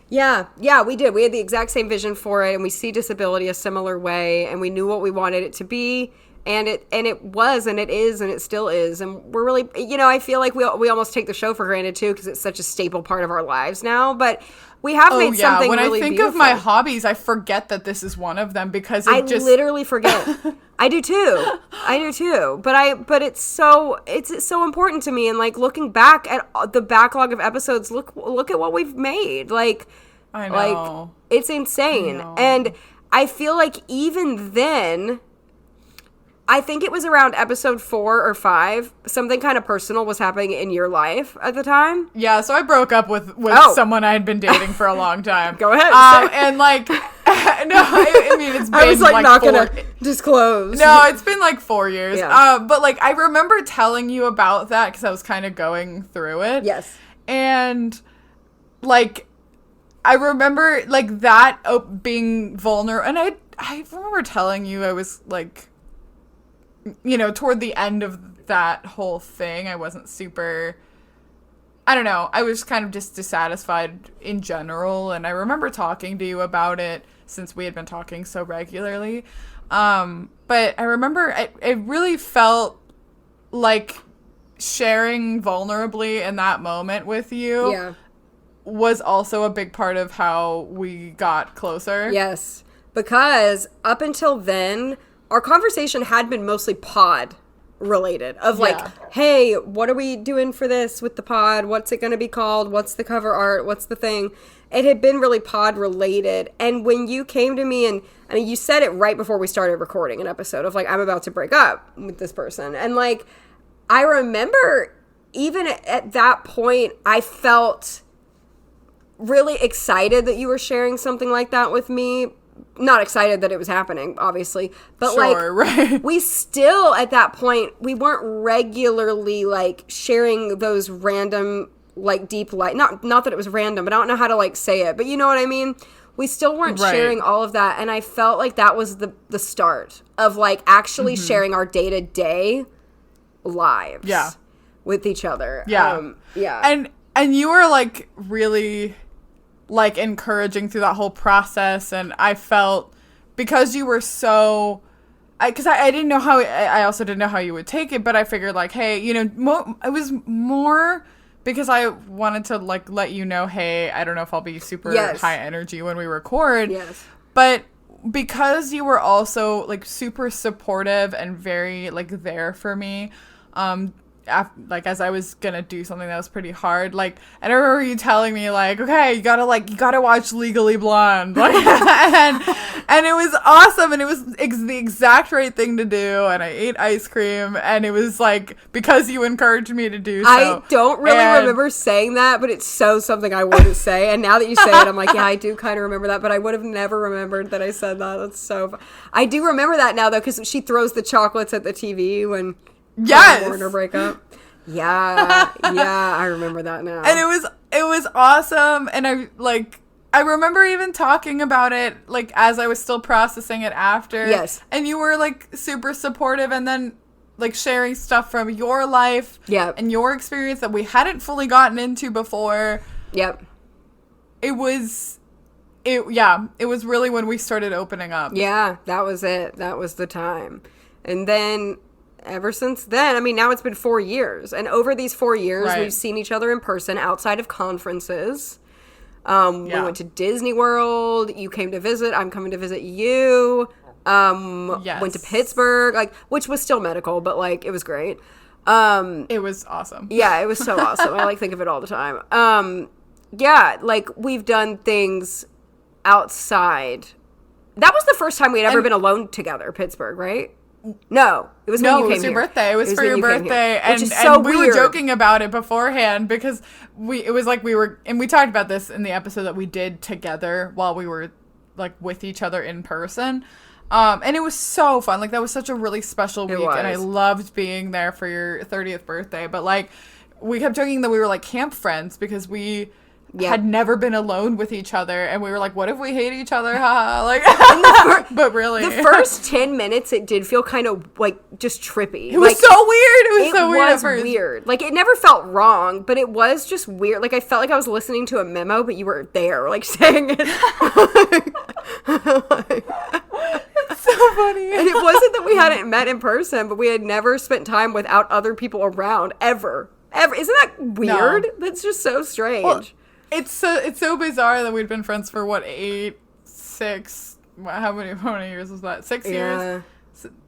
Yeah, we did. We had the exact same vision for it, and we see disability a similar way, and we knew what we wanted it to be, and it was, and it is, and it still is. And we're really, you know, I feel like we almost take the show for granted too, because it's such a staple part of our lives now, but we have made something when really I think beautiful. of my hobbies, I forget that this is one of them, because I literally forget. I do too. But it's so important to me, and like looking back at the backlog of episodes, look at what we've made. Like, I know. Like, it's insane. And I feel like even then, I think it was around episode 4 or 5, something kind of personal was happening in your life at the time. Yeah, so I broke up with someone I had been dating for a long time. Go ahead. And like, no, I mean, it's been I was like not gonna disclose. No, it's been like 4 years. Yeah. But like, I remember telling you about that because I was kind of going through it. Yes. And like, I remember like that being vulnerable, and I remember telling you I was like, you know, toward the end of that whole thing, I wasn't super, I don't know, I was kind of just dissatisfied in general, and I remember talking to you about it since we had been talking so regularly. But I remember it really felt like sharing vulnerably in that moment with you was also a big part of how we got closer. Yes, because up until then, our conversation had been mostly pod related, of like, hey, what are we doing for this with the pod? What's it going to be called? What's the cover art? What's the thing? It had been really pod related. And when you came to me, and I mean, you said it right before we started recording an episode of like, I'm about to break up with this person. And like, I remember even at that point, I felt really excited that you were sharing something like that with me. Not excited that it was happening, obviously, but right. We still, at that point, we weren't regularly like sharing those random, like deep light, not that it was random, but I don't know how to like say it, but you know what I mean? We still weren't sharing all of that, and I felt like that was the start of like actually sharing our day-to-day lives with each other. And you were like really like encouraging through that whole process, and I felt, because you were so, because I didn't know how, I also didn't know how you would take it, but I figured like, hey, you know, it was more because I wanted to like let you know, hey, I don't know if I'll be super high energy when we record, but because you were also like super supportive and very like there for me, like as I was gonna do something that was pretty hard, like, and I remember you telling me like, okay, you gotta watch Legally Blonde, like, And it was awesome, and it was the exact right thing to do, and I ate ice cream, and it was like, because you encouraged me to do so. I don't really remember saying that, but it's so something I wouldn't say, and now that you say it, I'm like, yeah, I do kind of remember that, but I would have never remembered that I said that. That's so fun. I do remember that now, though, because she throws the chocolates at the TV when Warner break up. Yeah, I remember that now. And it was awesome, and I remember even talking about it, like, as I was still processing it after. Yes. And you were, like, super supportive, and then, like, sharing stuff from your life. Yep. And your experience that we hadn't fully gotten into before. Yep. It was really when we started opening up. Yeah, that was it. That was the time. And then, ever since then, I mean, now it's been 4 years. And over these 4 years, we've seen each other in person outside of conferences. We went to Disney World. You came to visit. I'm coming to visit you. Went to Pittsburgh, which was still medical, but it was great. It was awesome. Yeah, it was so awesome. I think of it all the time. We've done things outside. That was the first time we had ever been alone together, Pittsburgh, right? No, it was when you came here. No, it was your birthday. It was for your birthday, and we were joking about it beforehand because we talked about this in the episode that we did together while we were with each other in person, and it was so fun. That was such a really special week, and I loved being there for your 30th birthday. But we kept joking that we were camp friends because we had never been alone with each other, and we were what if we hate each other? But really, the first 10 minutes it did feel kind of just trippy. It was so weird. It was so weird at first. Weird. It never felt wrong, but it was just weird. I felt like I was listening to a memo, but you were there saying it. It's so funny. And it wasn't that we hadn't met in person, but we had never spent time without other people around ever. Isn't that weird? No. That's just so strange. Well, it's so bizarre that we'd been friends for how many years was that? 6 years?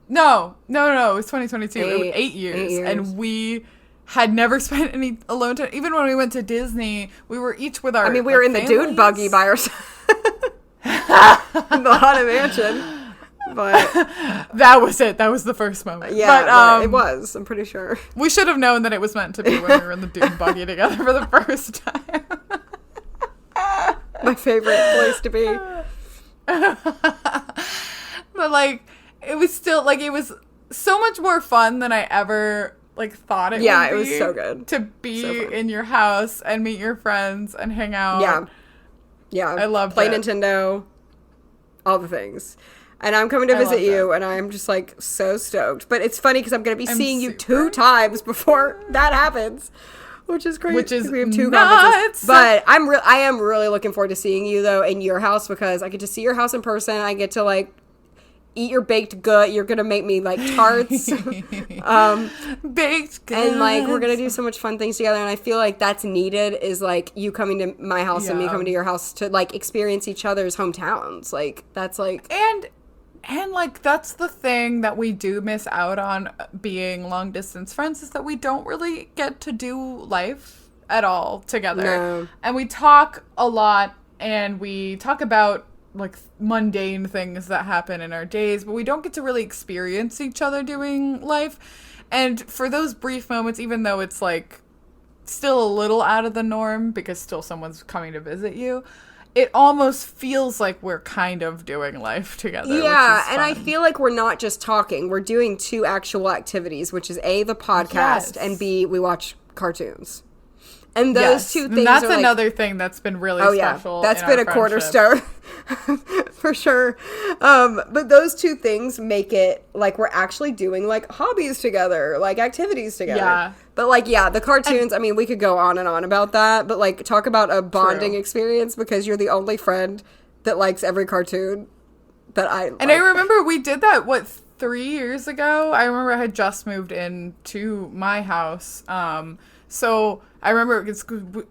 No, it was 2022. It was 8 years. And we had never spent any alone time. Even when we went to Disney, we were each with our we were in families. The dune buggy by ourselves. In the Haunted Mansion. But that was it. That was the first moment. Yeah, but, it was. I'm pretty sure. We should have known that it was meant to be when we were in the dune buggy together for the first time. My favorite place to be. But it was still it was so much more fun than I ever thought it would be. Yeah, it was so good. To be in your house and meet your friends and hang out. Yeah. I loved Play Nintendo. All the things. And I'm coming to visit you, and I'm just so stoked. But it's funny because I'm going to be seeing you 2 times before that happens. Which is crazy. Which is we have 2 nuts. conferences. But I am really looking forward to seeing you though in your house because I get to see your house in person. I get to eat your baked good. You're gonna make me tarts, baked goods, and we're gonna do so much fun things together. And I feel that's needed is you coming to my house and me coming to your house to experience each other's hometowns. That's And that's the thing that we do miss out on being long distance friends is that we don't really get to do life at all together. No. And we talk a lot and we talk about mundane things that happen in our days, but we don't get to really experience each other doing life. And for those brief moments, even though it's still a little out of the norm because still someone's coming to visit you, it almost feels like we're kind of doing life together. Yeah, and I feel we're not just talking. We're doing 2 actual activities, which is A, the podcast, and B, we watch cartoons. And those 2 things and that's another thing that's been really special. That's been a cornerstone for sure. But those 2 things make it we're actually doing hobbies together, activities together. Yeah. But the cartoons, we could go on and on about that, but talk about a bonding experience because you're the only friend that likes every cartoon that I like. And I remember we did that 3 years ago. I remember I had just moved into my house. So I remember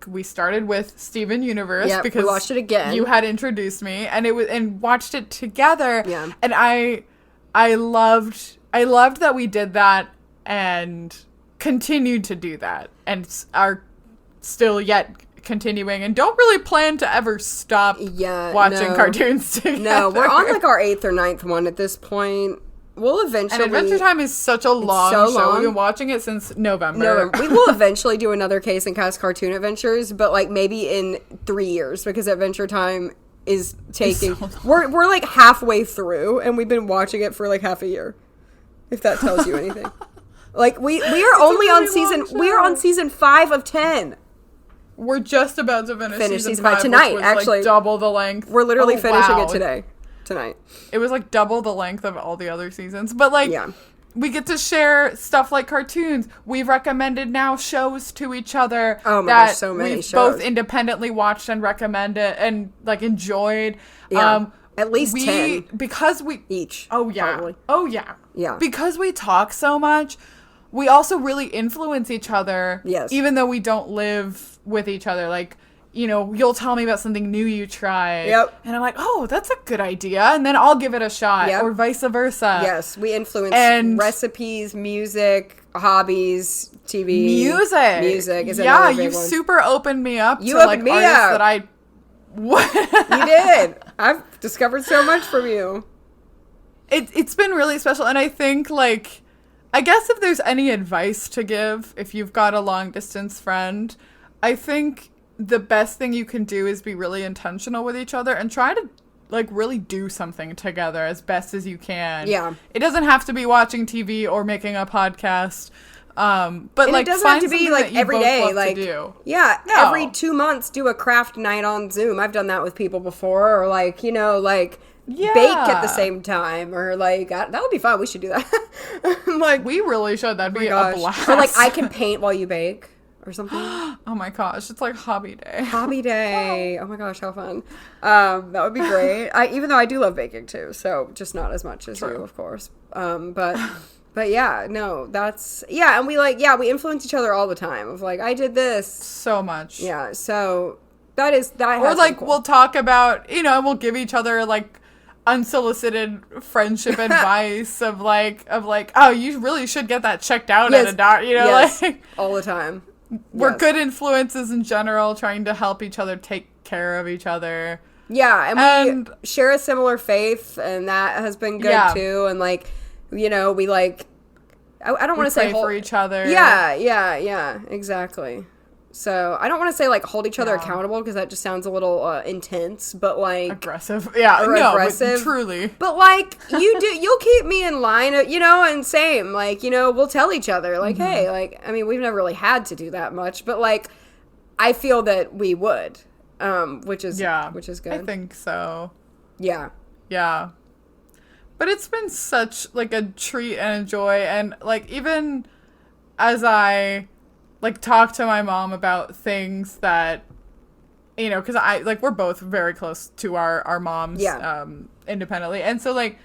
we started with Steven Universe because we watched it again. You had introduced me, and watched it together. Yeah. And I loved that we did that and continued to do that, and are still yet continuing and don't really plan to ever stop watching cartoons together. No, we're on like our 8th or 9th one at this point. We'll eventually... And Adventure Time is such a long show. We've been watching it since November. We will eventually do another Case and Cast Cartoon Adventures, but like maybe in 3 years, because Adventure Time is taking... We're like halfway through, and we've been watching it for like half a year, if that tells you anything. Like we are only on season... We are on season 5 of 10. We're just about to finish season 5 tonight, was, actually. Like, double the length. We're literally finishing it tonight. It was like double the length of all the other seasons. But like, we get to share stuff like cartoons. We've recommended now shows to each other. Oh my gosh, so many we've shows. both independently watched and recommended and like enjoyed. Yeah. At least 10. Because we... Each. Oh, yeah. Probably. Oh, yeah. Yeah. Because we talk so much, we also really influence each other. Yes. Even though we don't live with each other. Like, you know, you'll tell me about something new you tried. Yep. And I'm like, oh, that's a good idea. And then I'll give it a shot. Yep. Or vice versa. Yes. We influence recipes, music, hobbies, TV. Music is another big one. You've super opened me up to like artists that I... What? You did. I've discovered so much from you. It's been really special. And I think, like, I guess if there's any advice to give, if you've got a long distance friend, I think the best thing you can do is be really intentional with each other and try to, like, really do something together as best as you can. Yeah. It doesn't have to be watching TV or making a podcast. But and like, it doesn't have to be like every day. Like, every 2 months, do a craft night on Zoom. I've done that with people before, or like, you know, like bake at the same time, or like that would be fun. We should do that. Like, we really should. That'd be a blast. Or like, I can paint while you bake, or something. Oh my gosh, it's like hobby day. Hobby day. Oh my gosh, how fun. That would be great. Even though I do love baking too, so just not as much as you, of course. But yeah, no, that's, and we we influence each other all the time of like, I did this. So much. Yeah, so that or like, cool. We'll talk about, you know, we'll give each other like unsolicited friendship advice of like, oh, you really should get that checked out at a doctor, you know, like. All the time. We're good influences in general, trying to help each other take care of each other. Yeah, and we share a similar faith, and that has been good too, and like, you know, we like, I don't want to say for each other. Yeah, exactly. So I don't want to say like hold each other accountable, because that just sounds a little intense, but like aggressive. Yeah, no, aggressive. Truly. But like you'll keep me in line, you know, and same, like, you know, we'll tell each other like, hey, like, I mean, we've never really had to do that much, but like, I feel that we would, which is good. I think so. Yeah. Yeah. But it's been such, like, a treat and a joy, and, like, even as I, like, talk to my mom about things that, you know, because we're both very close to our moms, independently, and so, like,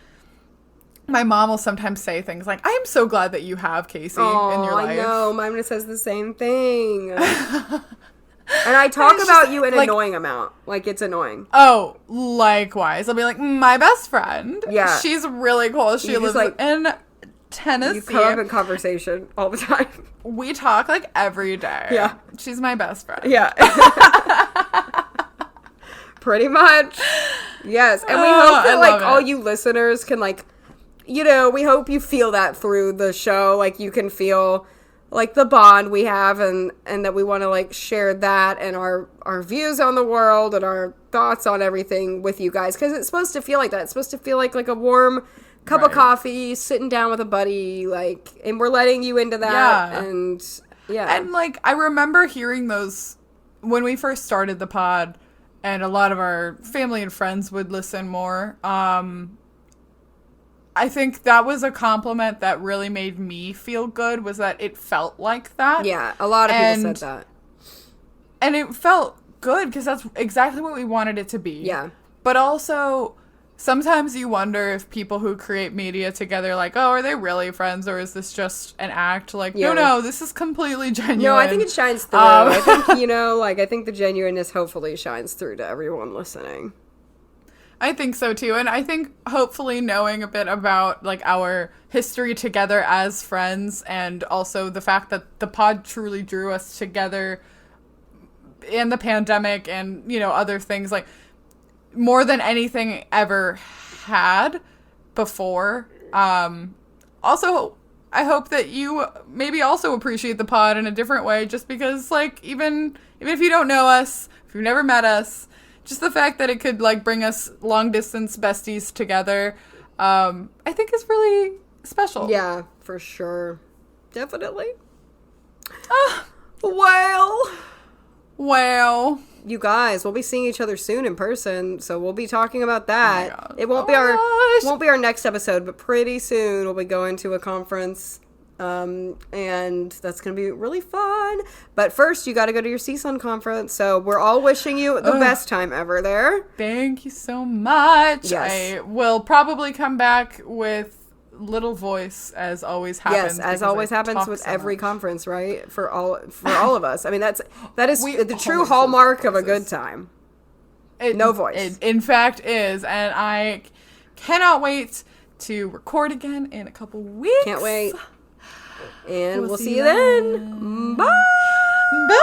my mom will sometimes say things like, I am so glad that you have Casey in your life. I know, mine says the same thing. And I talk about you an annoying amount. Like, it's annoying. Oh, likewise. I'll be like, my best friend. Yeah. She's really cool. She lives in Tennessee. You come up in conversation all the time. We talk, like, every day. Yeah. She's my best friend. Yeah. Pretty much. Yes. And we hope that, like, all you listeners can, like, you know, we hope you feel that through the show. Like, you can feel like the bond we have, and that we want to like share that and our views on the world and our thoughts on everything with you guys, because it's supposed to feel like that. It's supposed to feel like a warm cup of coffee, sitting down with a buddy, like, and we're letting you into that. And like, I remember hearing those when we first started the pod, and a lot of our family and friends would listen more. I think that was a compliment that really made me feel good, was that it felt like that. Yeah, a lot of people said that. And it felt good, because that's exactly what we wanted it to be. Yeah. But also, sometimes you wonder if people who create media together, like, oh, are they really friends, or is this just an act? Like, no, this is completely genuine. No, I think it shines through. I think, you know, like, I think the genuineness hopefully shines through to everyone listening. I think so too, and I think hopefully knowing a bit about like our history together as friends, and also the fact that the pod truly drew us together and the pandemic and, you know, other things, like, more than anything ever had before. Also, I hope that you maybe also appreciate the pod in a different way, just because, like, even if you don't know us, if you've never met us, just the fact that it could, like, bring us long-distance besties together, I think is really special. Yeah, for sure. Definitely. Well, you guys, we'll be seeing each other soon in person, so we'll be talking about that. Oh my God. It won't be our next episode, but pretty soon we'll be going to a conference, and that's gonna be really fun. But first, you got to go to your CSUN conference. So we're all wishing you the best time ever there. Thank you so much. Yes. I will probably come back with little voice, as always happens. Yes, as always happens with every conference, right? For all of us. I mean, that is the true hallmark of a good time. No voice. It, in fact, is, and I cannot wait to record again in a couple weeks. Can't wait. And we'll see you then. Bye. Bye.